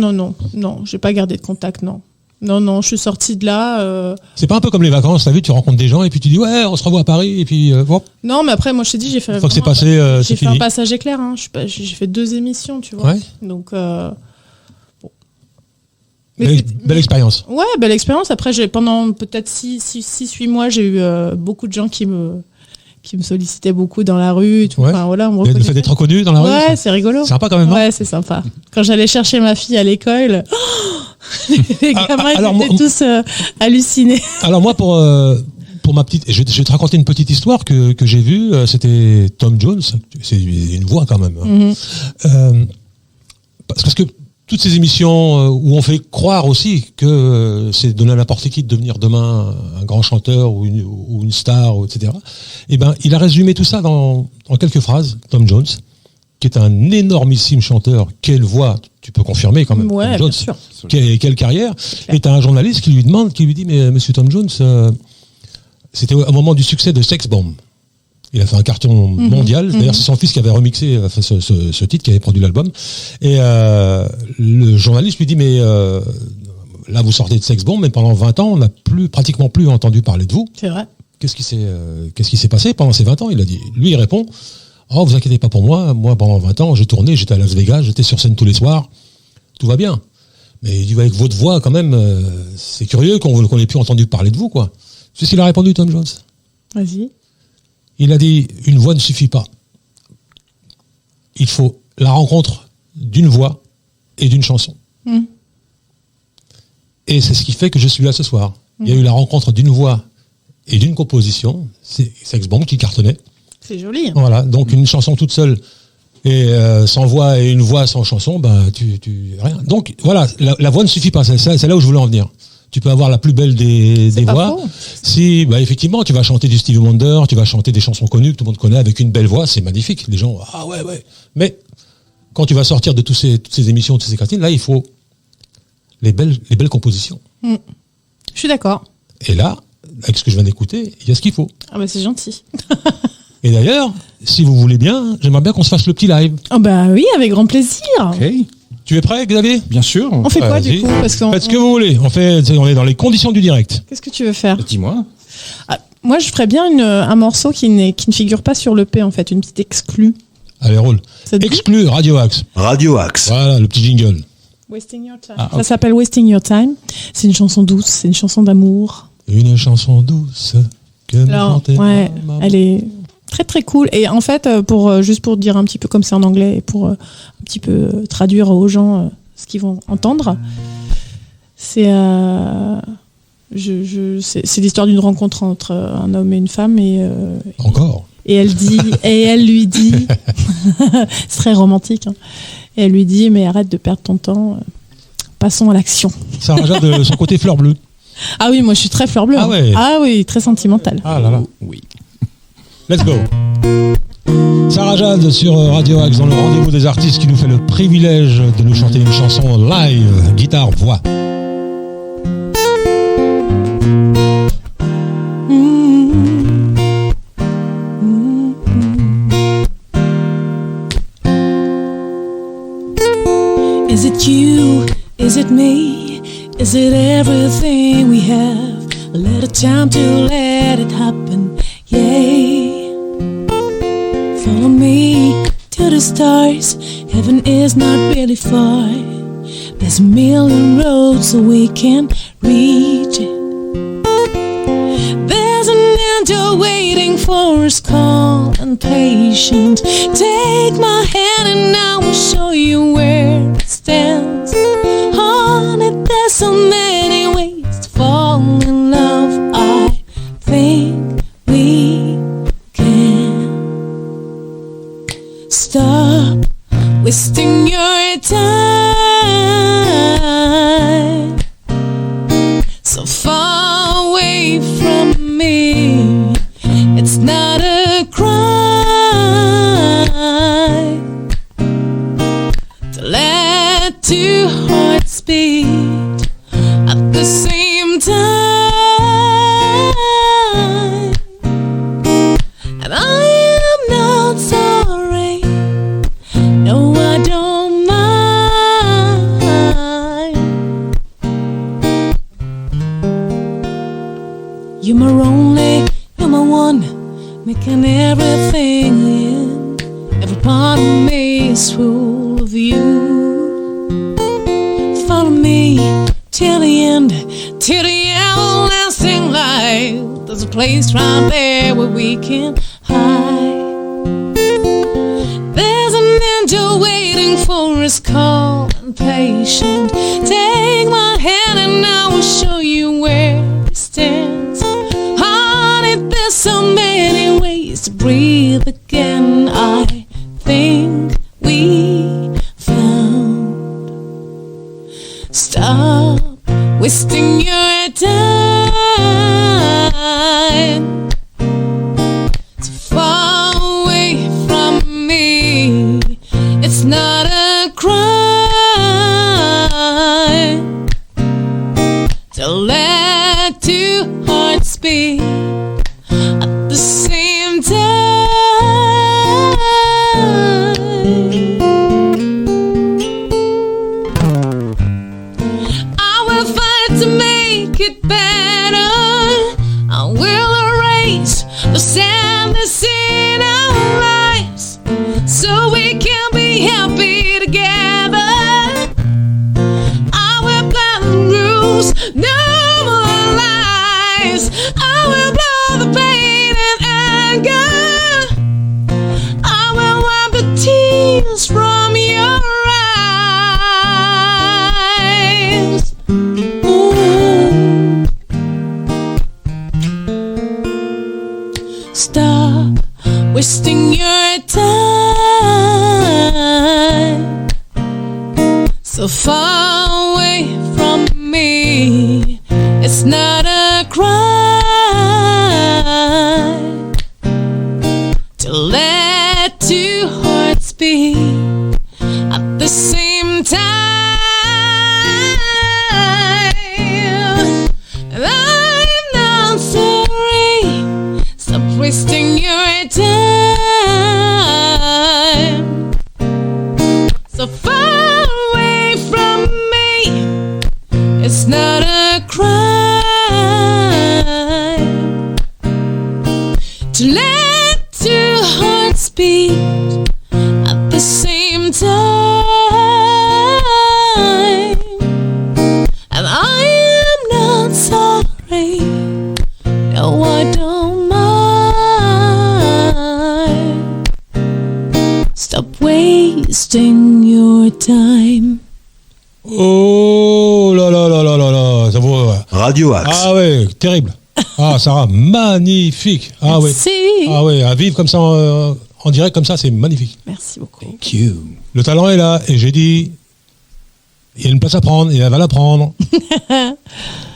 Non, j'ai pas gardé de contact, non. Non, je suis sortie de là. C'est pas un peu comme les vacances, t'as vu, tu rencontres des gens et puis tu dis ouais, on se revoit à Paris et puis hop. Non, mais après, moi, je t'ai dit, j'ai fait. Une fois que c'est vraiment- passé, j'ai c'est fait fini. un passage éclair. Hein. J'ai fait 2 émissions, tu vois. Ouais. Donc. Bon. Mais Belle expérience. Ouais, belle expérience. Après, pendant peut-être 6-8 mois, j'ai eu beaucoup de gens qui me sollicitaient beaucoup dans la rue. Et tout. Ouais. Enfin, voilà, on me Le fait reconnaissait. d'être reconnu dans la rue, Ouais, c'est rigolo. sympa quand même, non? Ouais, c'est sympa. Quand j'allais chercher ma fille à l'école, les gamins alors, ils étaient tous hallucinés. Alors moi pour ma petite, je vais te raconter une petite histoire que j'ai vue. C'était Tom Jones. C'est une voix quand même. Parce que toutes ces émissions où on fait croire aussi que c'est donné à n'importe qui de devenir demain un grand chanteur ou une star, etc. Eh ben, il a résumé tout ça dans quelques phrases. Tom Jones, qui est un énormissime chanteur. Quelle voix, tu peux confirmer quand même. Ouais, Tom bien Jones. sûr. Quelle carrière. Et t'as un journaliste qui lui dit, mais monsieur Tom Jones, c'était au moment du succès de Sex Bomb. Il a fait un carton mondial. D'ailleurs, c'est son fils qui avait remixé ce titre, qui avait produit l'album. Et le journaliste lui dit, mais là, vous sortez de Sex Bomb, mais pendant 20 ans, on n'a pratiquement plus entendu parler de vous. C'est vrai. Qu'est-ce qui s'est passé pendant ces 20 ans? Il a dit. Lui, il répond, oh, vous inquiétez pas pour moi. Moi, pendant 20 ans, j'ai tourné, j'étais à Las Vegas, j'étais sur scène tous les soirs. Tout va bien. Mais il dit, avec votre voix, quand même, c'est curieux qu'on n'ait plus entendu parler de vous, quoi. C'est ce qu'il a répondu, Tom Jones. Vas-y. Il a dit, une voix ne suffit pas. Il faut la rencontre d'une voix et d'une chanson. Et c'est ce qui fait que je suis là ce soir. Il y a eu la rencontre d'une voix et d'une composition. C'est Sex Bomb qui cartonnait. C'est joli. Hein. Voilà, donc une chanson toute seule et sans voix et une voix sans chanson, ben rien. Donc voilà, la voix ne suffit pas. C'est là où je voulais en venir. Tu peux avoir la plus belle des pas voix. faux. Si, bah effectivement, tu vas chanter du Stevie Wonder, tu vas chanter des chansons connues que tout le monde connaît avec une belle voix, c'est magnifique. Les gens, ah ouais. Mais quand tu vas sortir de toutes ces émissions, toutes ces castings, là, il faut les belles compositions. Je suis d'accord. Et là, avec ce que je viens d'écouter, il y a ce qu'il faut. Ah bah c'est gentil. Et d'ailleurs, si vous voulez bien, j'aimerais bien qu'on se fasse le petit live. Oh bah oui, avec grand plaisir. Ok, Tu es prêt, Xavier? bien sûr. On fait quoi Vas-y. du coup? Parce qu'on Faites ce que vous voulez. On est dans les conditions du direct. Qu'est-ce que tu veux faire? Dis-moi. Ah, moi, je ferais bien un morceau qui ne figure pas sur l'EP, en fait, une petite exclue. Allez, roule. Ça te dit? Exclu Radio Axe. Radio Axe. Voilà, le petit jingle. Wasting Your Time. Ah, Ça ok. s'appelle Wasting Your Time. C'est une chanson douce, c'est une chanson d'amour. Une chanson douce que me Alors, chantait ouais, ma maman. elle est très très cool. Et en fait, juste pour dire un petit peu comme c'est en anglais et pour un petit peu traduire aux gens ce qu'ils vont entendre, c'est c'est l'histoire d'une rencontre entre un homme et une femme Encore. et elle lui dit, c'est très romantique, hein, et elle lui dit mais arrête de perdre ton temps, passons à l'action. Sarah Jade de son côté fleur bleue. Ah oui, moi je suis très fleur bleue. Ah hein. ouais. Ah oui, très sentimentale. Ah là là. Oui. Let's go. Sarah Jade sur Radio Axe dans le rendez-vous des artistes qui nous fait le privilège de nous chanter une chanson live, guitare, voix. Is it you? Is it me? Is it everything we have? A little time to let it happen, yay. Follow me to the stars. Heaven is not really far. There's a million roads so we can reach it. There's an angel waiting for us, calm and patient. Take my hand and I will show you where it stands. On it, there's so many ways to fall in love. I think we can. Stop wasting your time so far away from me. It's not a crime to let two hearts beat. I taking everything in. Every part of me is full of you. Follow me till the end, till the everlasting light. There's a place right there where we can hide. There's an angel waiting for his call and patient. Take my hand and I will show you where it stands. Honey, there's so many ways to breathe again. I think we found. Stop wasting your time. So far away from me, it's not a crime to let two hearts beat at the same time. I will fight to make it better. I will erase the sadness in our lives so we can be happy together. I will play the rules, no more lies. I will blow the pain and anger. I will wipe the tears from your eyes. Ooh. Stop wasting your time. So far away from me, it's not a crime to let two hearts beat at the same time. And I'm not sorry. Stop wasting your time. So far away from me, it's not a crime to let two hearts beat at the same time. And I am not sorry. No, I don't mind. Stop wasting your time. Oh là là là là là là, ça vaut. Radio Axe. Ah ouais, terrible. Ah Sarah, magnifique. Ah ouais. Merci. Ah ouais, à vivre comme ça en direct comme ça, c'est magnifique. Merci beaucoup. Le talent est là et j'ai dit, il y a une place à prendre et elle va la prendre.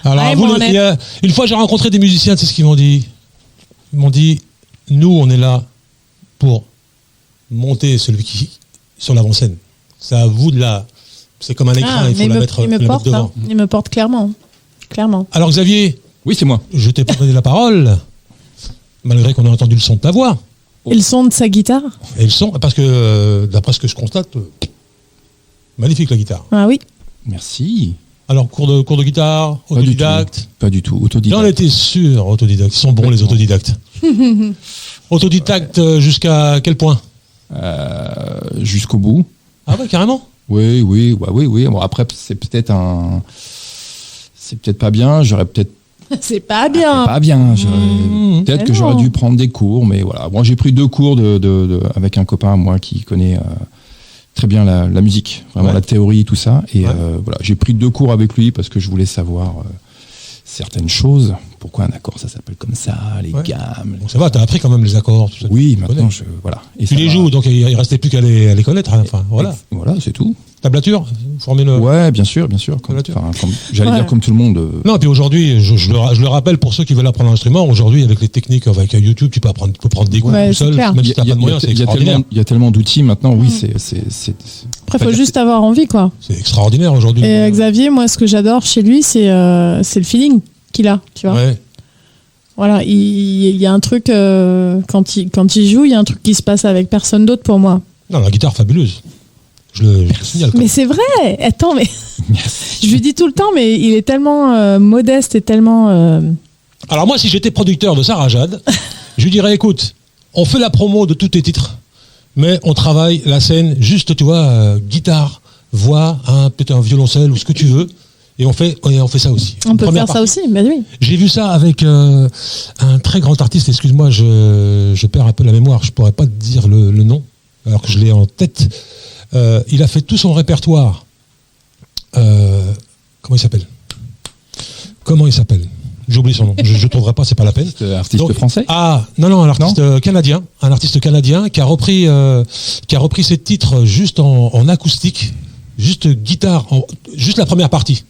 Alors, Ouais, vous, mon honnête. une fois j'ai rencontré des musiciens, c'est ce qu'ils m'ont dit. Ils m'ont dit, nous on est là pour monter celui qui sur l'avant-scène. C'est à vous de la. C'est comme un écran, il faut la mettre, il me la mettre porte, devant. hein. Il me porte clairement. Clairement. Alors Xavier, Oui, c'est moi. je t'ai pas donné la parole, malgré qu'on a entendu le son de ta voix. Et le son de sa guitare? Et le son, parce que d'après ce que je constate, magnifique la guitare. Ah oui. Merci. Alors cours de guitare, Pas du autodidacte. tout. Pas du tout. J'en Autodidacte. étais sûr, autodidacte. Ils sont bons les autodidactes. Autodidacte jusqu'à quel point? Jusqu'au bout. Ah ouais, carrément. Oui. Bon, après, c'est peut-être pas bien. J'aurais peut-être C'est pas bien. pas bien. Peut-être mais que j'aurais non. dû prendre des cours, mais voilà. Moi, j'ai pris 2 cours avec un copain à moi qui connaît très bien la musique, vraiment Ouais. la théorie, tout ça. Et Ouais. voilà, j'ai pris 2 cours avec lui parce que je voulais savoir certaines choses. Pourquoi un accord ça s'appelle comme ça, les Ouais. gammes. Bon, ça va, t'as appris quand même les accords. Tout ça. Oui, Tu maintenant, connais. voilà. Et Tu ça les va. joues, donc il restait plus qu'à les connaître. Hein. Enfin, voilà. Voilà, c'est tout. Tablature, formule. Ouais, bien sûr. Comme, Tablature. j'allais Ouais. dire comme tout le monde. Non, et puis aujourd'hui, je le rappelle pour ceux qui veulent apprendre un instrument, aujourd'hui, avec les techniques, avec YouTube, tu peux prendre des cours Ouais, tout c'est seul, clair. même si t'as pas de moyens, c'est extraordinaire. Il y a tellement d'outils maintenant, oui, c'est. Après, faut juste avoir envie, quoi. C'est extraordinaire aujourd'hui. Et Xavier, moi, ce que j'adore chez lui, c'est le feeling qu'il a, tu vois. Ouais. Voilà, il y a un truc, quand il joue, il y a un truc qui se passe avec personne d'autre pour moi. Non, la guitare fabuleuse. Je le signale. Mais c'est vrai. Attends, mais je lui dis tout le temps, mais il est tellement modeste et tellement. Alors moi, si j'étais producteur de Sarah Jade, je lui dirais, écoute, on fait la promo de tous tes titres, mais on travaille la scène juste, tu vois, guitare, voix, peut-être un violoncelle ou ce que tu veux. Et on fait ça aussi. On peut faire ça aussi, ben oui. J'ai vu ça avec un très grand artiste, excuse-moi, je perds un peu la mémoire, je pourrais pas te dire le nom, alors que je l'ai en tête. Il a fait tout son répertoire. Comment il s'appelle J'ai oublié son nom, je ne trouverai pas, c'est pas la peine. Artiste français. Non, un artiste canadien. Un artiste canadien qui a repris ses titres juste en acoustique. Juste guitare, juste la première partie.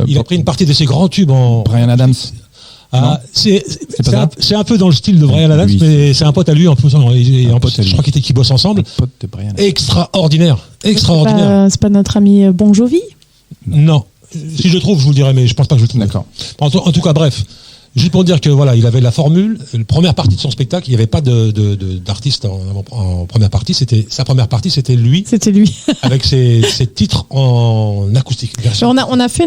Il a pris une partie de ses grands tubes en... Brian Adams. C'est un peu dans le style de Brian Adams, mais c'est un pote à lui, je crois qu'ils bossent ensemble. Pote de Brian Adams. Extraordinaire. C'est pas notre ami Bon Jovi? Non. Si je le trouve, je vous le dirai, mais je pense pas que je le trouve. D'accord. En tout cas, bref. Juste pour dire que voilà, il avait la formule, la première partie de son spectacle, il n'y avait pas d'artiste en première partie, sa première partie, c'était lui. C'était lui. Avec ses titres en acoustique. On a fait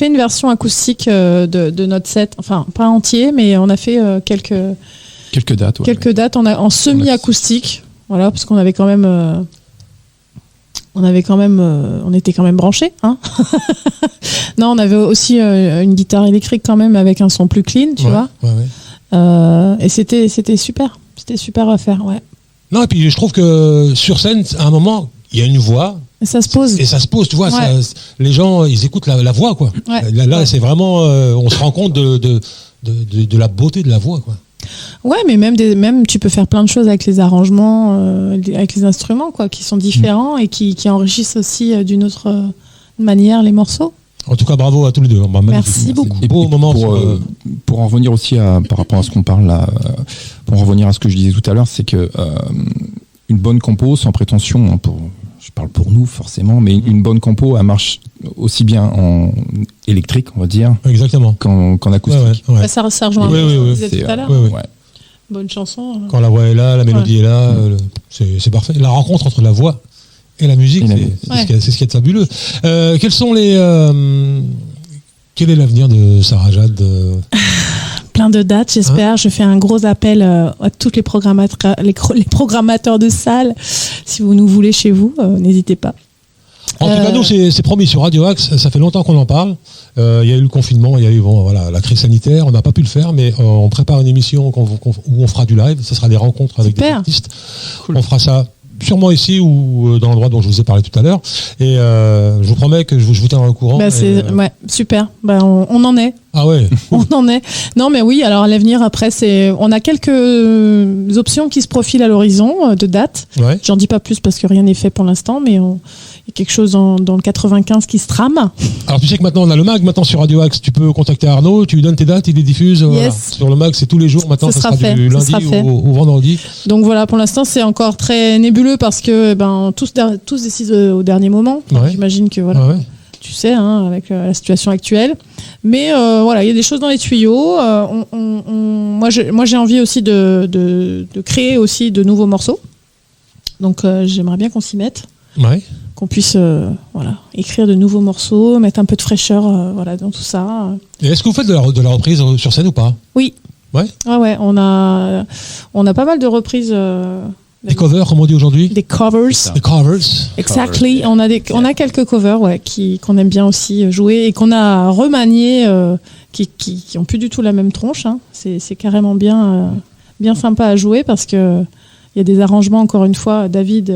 une version acoustique de notre set, enfin pas entier, mais on a fait quelques dates. Ouais. Quelques dates en semi-acoustique, voilà, parce qu'on avait quand même. On était quand même branchés, hein. Non, on avait aussi une guitare électrique quand même avec un son plus clean, tu vois. Ouais. Et c'était super à faire, ouais. Non, et puis je trouve que sur scène, à un moment, il y a une voix. Et ça se pose. Tu vois. Ouais. Les gens, ils écoutent la voix, quoi. Ouais. Là, c'est vraiment, on se rend compte de la beauté de la voix, quoi. Ouais, mais même tu peux faire plein de choses avec les arrangements, avec les instruments, quoi, qui sont différents et qui enrichissent aussi d'une autre manière les morceaux. En tout cas, bravo à tous les deux. Merci beaucoup. Et beau moment pour en revenir aussi par rapport à ce qu'on parle là, pour en revenir à ce que je disais tout à l'heure, c'est que une bonne compo, sans prétention, hein, je parle pour nous forcément, mais une bonne compo, elle marche aussi bien en électrique, on va dire, exactement, qu'en acoustique. Ouais. Ça rejoint ce que vous disiez tout à l'heure. Ouais. Bonne chanson. Quand la voix est là, la mélodie est là, c'est parfait. La rencontre entre la voix et la musique, c'est ce qui est fabuleux. Quel est l'avenir de Sarah Jade Plein de dates, j'espère. Je fais un gros appel à tous les programmateurs de salles. Si vous nous voulez chez vous, n'hésitez pas. En tout cas, nous, c'est promis sur Radio Axe. Ça fait longtemps qu'on en parle. Il y a eu le confinement, il y a eu la crise sanitaire. On n'a pas pu le faire, mais on prépare une émission où on fera du live. Ce sera des rencontres avec des artistes. Cool. On fera ça sûrement ici ou dans l'endroit dont je vous ai parlé tout à l'heure. Et je vous promets que je vous tiendrai au courant. Ouais, super. On en est. Ah ouais. On en est. Non, mais oui. Alors à l'avenir, après, on a quelques options qui se profilent à l'horizon de date. Ouais. J'en dis pas plus parce que rien n'est fait pour l'instant, mais il y a quelque chose dans le 95 qui se trame. Alors tu sais que maintenant on a le mag maintenant sur Radio Axe. Tu peux contacter Arnaud, tu lui donnes tes dates, il les diffuse. Yes. Voilà. Sur le mag, c'est tous les jours. Maintenant, ça sera du lundi au vendredi. Donc voilà, pour l'instant, c'est encore très nébuleux parce que tous décident au dernier moment. Ouais. J'imagine que voilà. Ouais. Tu sais, avec la situation actuelle. Mais voilà, il y a des choses dans les tuyaux. Moi, j'ai envie aussi de créer aussi de nouveaux morceaux. Donc, j'aimerais bien qu'on s'y mette. Ouais. Qu'on puisse écrire de nouveaux morceaux, mettre un peu de fraîcheur dans tout ça. Et est-ce que vous faites de la reprise sur scène ou pas? Oui. Ouais. Ouais, on a pas mal de reprises. Des covers, comme on dit aujourd'hui. Des covers. Des covers. Exactly. On a quelques covers, qu'on aime bien aussi jouer et qu'on a remaniés, qui ont plus du tout la même tronche. Hein. C'est carrément bien sympa à jouer parce que il y a des arrangements, encore une fois, David.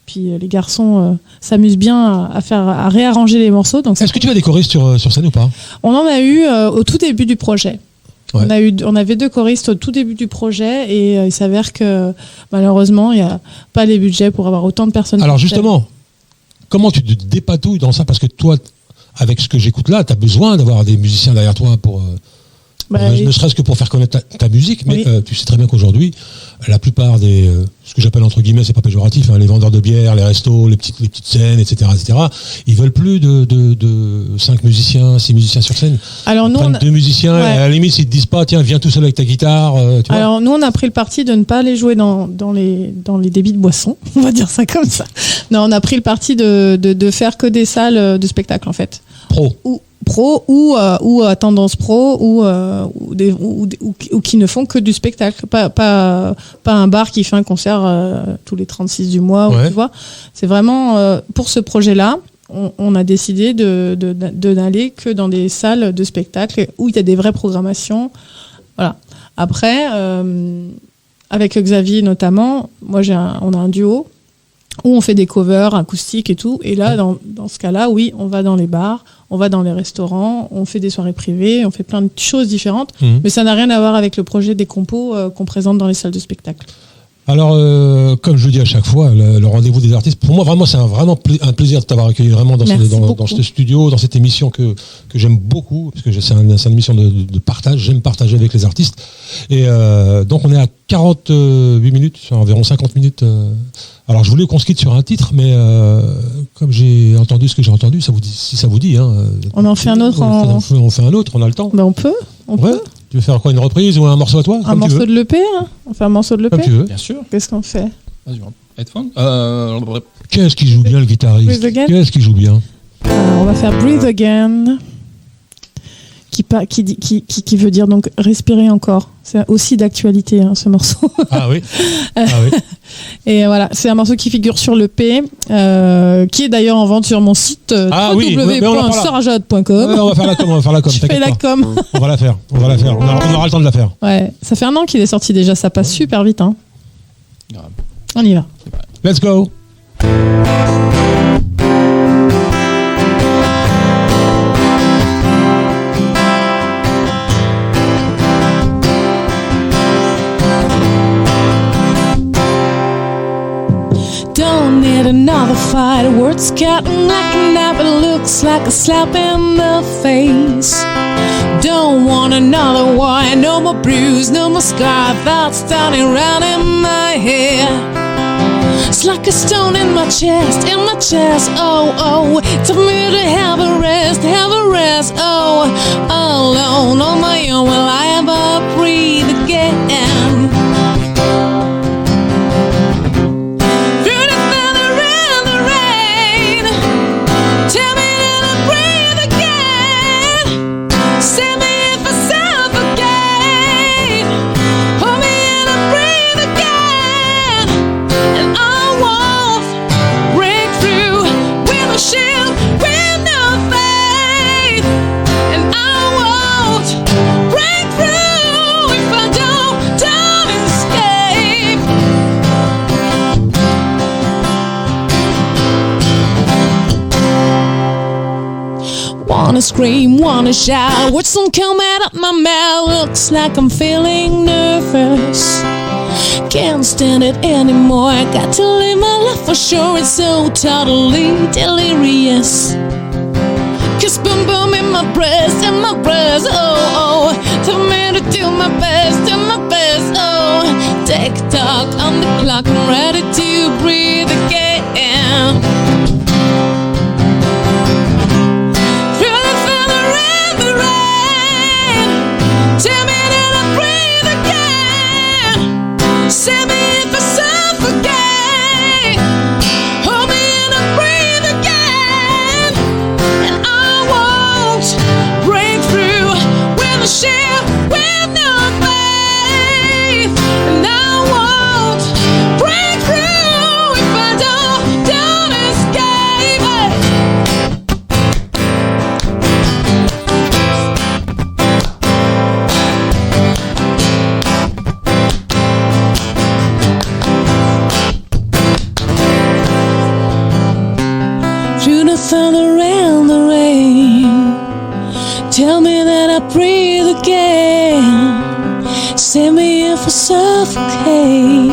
Puis les garçons s'amusent bien à réarranger les morceaux. Donc est-ce que tu as des choristes sur scène ou pas? On en a eu au tout début du projet. Ouais. On avait 2 choristes au tout début du projet et il s'avère que malheureusement il n'y a pas les budgets pour avoir autant de personnes. Alors justement, comment tu te dépatouilles dans ça? Parce que toi, avec ce que j'écoute là, tu as besoin d'avoir des musiciens derrière toi pour... ne serait-ce que pour faire connaître ta musique, mais tu sais très bien qu'aujourd'hui, la plupart des, ce que j'appelle entre guillemets, c'est pas péjoratif, hein, les vendeurs de bière, les restos, les petites scènes, etc., ils veulent plus de 5 musiciens, 6 musiciens sur scène. Alors nous, 2 musiciens, et à la limite, ils te disent pas, tiens, viens tout seul avec ta guitare. Tu vois. Alors nous, on a pris le parti de ne pas aller jouer dans les débits de boissons, on va dire ça comme ça. Non, on a pris le parti de faire que des salles de spectacle en fait. Pro. pro ou à tendance pro ou qui ne font que du spectacle, pas un bar qui fait un concert tous les 36 du mois, Ouais. tu vois. C'est vraiment pour ce projet-là, on a décidé de n'aller que dans des salles de spectacle où il y a des vraies programmations. Voilà. Après, avec Xavier notamment, on a un duo où on fait des covers acoustiques et tout. Et là, dans ce cas-là, oui, on va dans les bars, on va dans les restaurants, on fait des soirées privées, on fait plein de choses différentes. Mais ça n'a rien à voir avec le projet des compos qu'on présente dans les salles de spectacle. Alors, comme je le dis à chaque fois, le rendez-vous des artistes, pour moi, vraiment, c'est un plaisir de t'avoir accueilli vraiment dans ce studio, dans cette émission que j'aime beaucoup, parce que c'est une émission de partage. J'aime partager avec les artistes. Et donc, on est à 48 minutes, environ 50 minutes. Alors, je voulais qu'on se quitte sur un titre, mais comme j'ai entendu ce que j'ai entendu, si ça vous dit. Hein, on en fait un autre. On fait un autre, on a le temps. Ben, on peut. Tu veux faire quoi, une reprise ou un morceau à toi? Un morceau de l'EP, hein. On fait un morceau de l'EP. Comme tu veux. Bien sûr. Qu'est-ce qu'on fait? Vas-y, headphone. Qu'est-ce qui joue bien le guitariste? Breathe Again. Qu'est-ce qui joue bien? On va faire Breathe Again, qui veut dire donc respirer encore. C'est aussi d'actualité, hein, ce morceau. Ah oui. Et voilà, c'est un morceau qui figure sur l'EP, qui est d'ailleurs en vente sur mon site www.sarajade.com. On va faire la com. Je fais la com. On va la faire. On aura le temps de la faire. Ouais, ça fait 1 an qu'il est sorti déjà, ça passe super vite. Hein. Grave. On y va. Let's go. Don't need another fight. Words cutting like a knife. It looks like a slap in the face. Don't want another war. No more bruise, no more scar. Thoughts turning round in my head. It's like a stone in my chest, oh, oh. Took me to have a rest, oh. Alone on my own, will I ever breathe again? Wanna scream, wanna shout, words don't come out of my mouth. Looks like I'm feeling nervous. Can't stand it anymore. I got to live my life for sure. It's so totally delirious. Cause boom boom in my breast, oh, oh. Tell me to do my best, oh. Tick tock on the clock, I'm ready to breathe again. Send me if I suffocate. Hold me and I breathe again. And I won't break through with a ship with no faith. And I won't break through if I don't escape. Through the thunder and the rain, tell me that I breathe again. Save me if I suffocate.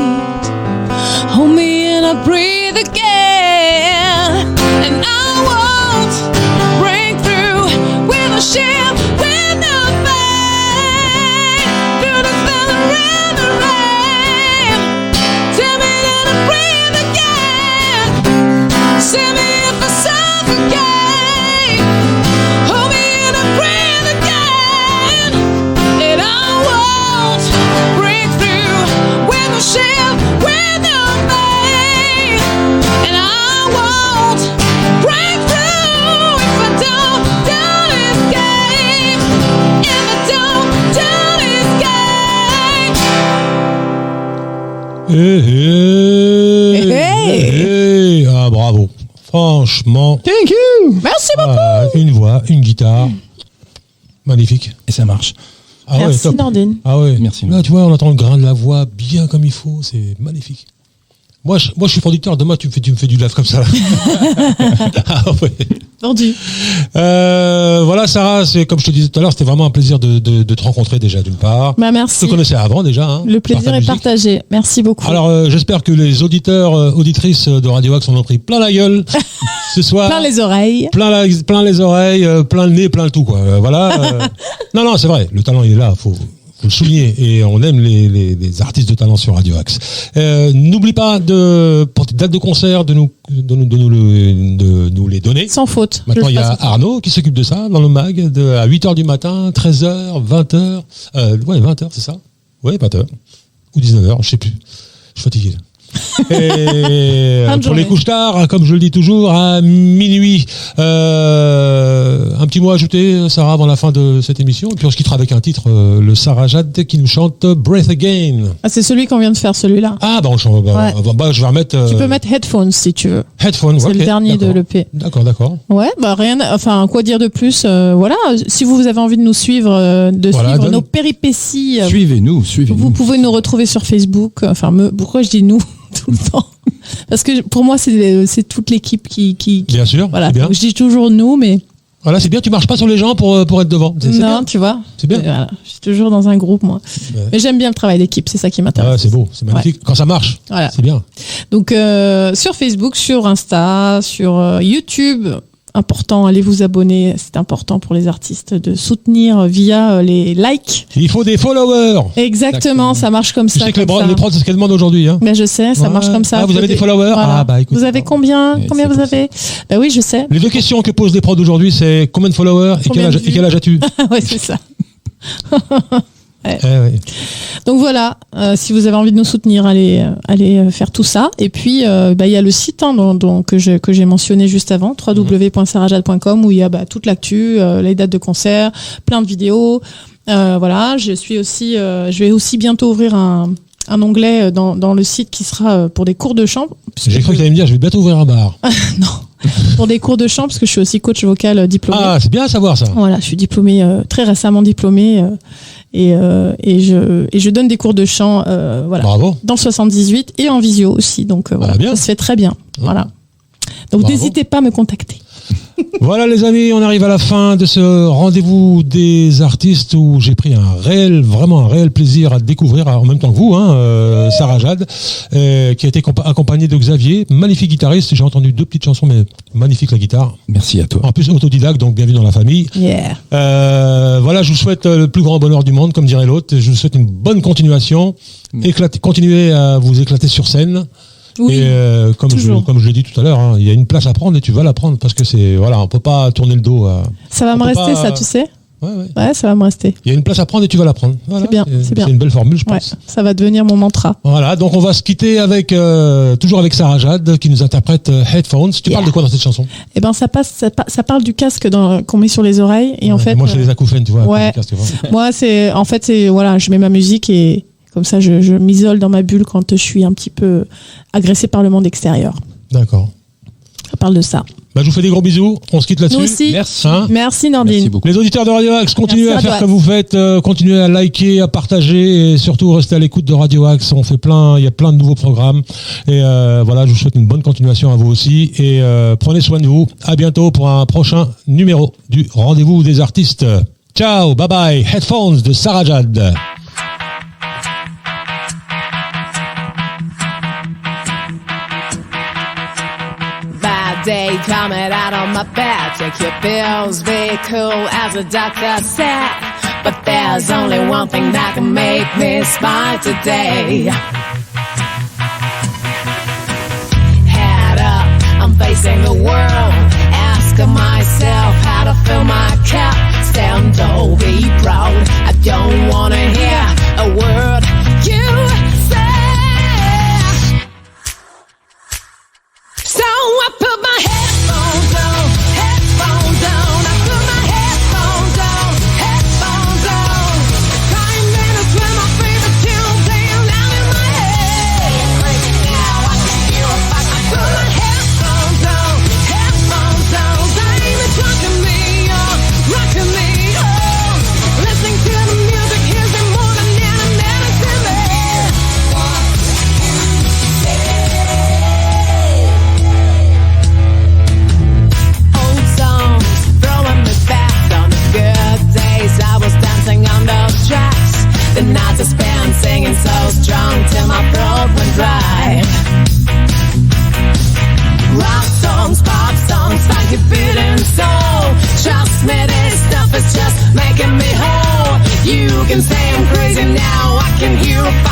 Hold me and I breathe again. And I won't break through with a ship with no faith. Through the thunder and the rain, tell me that I breathe again. Save me if I suffocate. Hold me and I breathe again. And I won't break through with a ship with no faith. And I won't break Ah, bravo. Franchement. Thank you. Merci beaucoup. Une voix, une guitare. Magnifique. Et ça marche. Ah Merci ouais, top. Nordine. Ah ouais. Merci. Là, tu vois, on entend le grain de la voix bien comme il faut. C'est magnifique. Moi, je suis producteur. Demain, tu me fais du live comme ça. Ah ouais. Vendu. Voilà, Sarah, c'est comme je te disais tout à l'heure, c'était vraiment un plaisir de te rencontrer déjà d'une part. Bah Je merci. te connaissais avant déjà. Hein, Le par plaisir ta est musique. partagé. Merci beaucoup. Alors, j'espère que les auditeurs, auditrices de Radio Axe en ont pris plein la gueule ce soir. Plein les oreilles. Plein les oreilles, plein le nez, plein le tout, quoi. Voilà. Non, c'est vrai. Le talent, il est là. Faut le souligner. Et on aime les artistes de talent sur Radio Axe. N'oublie pas pour tes dates de concert de nous les donner. Sans faute. Maintenant, Je il y le a ferai. Arnaud qui s'occupe de ça dans le mag à 8h du matin, 13h, 20h. Ouais, 20h, c'est ça? Ouais, 20h. Ou 19h, je sais plus. Je suis fatigué. Et Fin de pour journée. les couches tard, comme je le dis toujours, à minuit, un petit mot ajouté, Sarah, avant la fin de cette émission. Et puis on se quittera avec un titre, le Sarah Jade qui nous chante Breath Again. Ah, c'est celui qu'on vient de faire, celui-là. Ah, bah, je vais remettre. Tu peux mettre Headphones si tu veux. Headphone. C'est ok, le dernier de d'accord. l'EP. D'accord. Ouais, bah rien. Enfin, quoi dire de plus voilà, si vous avez envie de nous suivre, Voilà, suivre donne- nos péripéties, Suivez-nous. vous pouvez nous retrouver sur Facebook. Enfin, pourquoi je dis nous tout le temps? Parce que pour moi, c'est toute l'équipe qui Bien sûr. voilà. C'est bien. Donc, je dis toujours nous, mais Voilà, c'est bien. Tu marches pas sur les gens pour être devant. C'est non, bien. tu vois. C'est bien. Voilà, je suis toujours dans un groupe, moi. Ouais. Mais j'aime bien le travail d'équipe, c'est ça qui m'intéresse. Ah, c'est beau, c'est magnifique. Quand ça marche, Voilà. c'est bien. Donc sur Facebook, sur Insta, sur YouTube, important, allez vous abonner, c'est important pour les artistes de soutenir via les likes. Il faut des followers. Exactement, ça marche comme Tu ça. sais que comme ça. les prods, c'est ce qu'elles demandent aujourd'hui. Hein. Ben, je sais, ça Ouais. marche comme ça. Ah, vous avez des followers? Voilà. Ah, bah, écoute. Vous avez combien Et Combien c'est vous pour ça. avez Ben oui, je sais. Les deux questions que posent les prods aujourd'hui, c'est combien de followers et Combien de vues quel âge as-tu? Ouais, c'est ça. Ouais. Donc voilà, si vous avez envie de nous soutenir, allez faire tout ça. Et puis, il y a le site que j'ai mentionné juste avant, www.sarajade.com, où il y a toute l'actu, les dates de concert, plein de vidéos. Voilà, je vais aussi bientôt ouvrir un onglet dans le site qui sera pour des cours de chant. J'ai cru que tu allais me dire, je vais bientôt ouvrir un bar. Non, pour des cours de chant, parce que je suis aussi coach vocal diplômé. Ah, c'est bien à savoir ça. Voilà, je suis diplômée, très récemment diplômée, et je donne des cours de chant, voilà, Bravo. dans le 78 et en visio aussi. Donc voilà, bien. ça se fait très bien. Voilà. Donc Bravo. n'hésitez pas à me contacter. Voilà les amis, on arrive à la fin de ce rendez-vous des artistes où j'ai pris vraiment un réel plaisir à découvrir en même temps que vous, Sarah Jade, qui a été accompagnée de Xavier, magnifique guitariste. J'ai entendu 2 petites chansons, mais magnifique la guitare. Merci à toi. En plus autodidacte, donc bienvenue dans la famille. Yeah. Voilà, je vous souhaite le plus grand bonheur du monde, comme dirait l'autre. Je vous souhaite une bonne continuation. Continuez à vous éclater sur scène. Oui. Et comme je l'ai dit tout à l'heure, il y a une place à prendre et tu vas la prendre parce que on peut pas tourner le dos à. Ça va On me peut rester, pas- ça, tu sais. Ouais. Ouais, ça va me rester. Il y a une place à prendre et tu vas la prendre. Voilà, C'est bien, c'est bien. C'est une belle formule, je Ouais, pense. ça va devenir mon mantra. Voilà, donc on va se quitter avec toujours avec Sarah Jade qui nous interprète Headphones. Tu parles de quoi dans cette chanson? Eh ben, ça parle du casque qu'on met sur les oreilles, et en fait. Moi, j'ai les acouphènes, tu vois. Ouais. podcast, tu vois. Moi, voilà, je mets ma musique et comme ça, je m'isole dans ma bulle quand je suis un petit peu agressée par le monde extérieur. D'accord. Ça parle de ça. Bah, je vous fais des gros bisous. On se quitte là-dessus. Nous aussi. Merci. Hein Merci Nordine. Merci beaucoup. Les auditeurs de Radio Axe, continuez Merci à à faire toi. comme vous faites, continuez à liker, à partager et surtout restez à l'écoute de Radio Axe. Il y a plein de nouveaux programmes et voilà, je vous souhaite une bonne continuation à vous aussi et prenez soin de vous. À bientôt pour un prochain numéro du Rendez-vous des artistes. Ciao, bye bye. Headphones de Sarah Jade. Bad day coming out on my bed. Take your pills, be cool as the doctor said. But there's only one thing that can make me smile today. Head up, I'm facing the world. Asking myself how to fill my cup. Stand tall, be proud. I don't wanna hear a word you say. So I put my headphones on, headphones on. I put my headphones on, headphones on. 5 minutes with my favorite tune playing loud in my can say I'm crazy now. I can hear a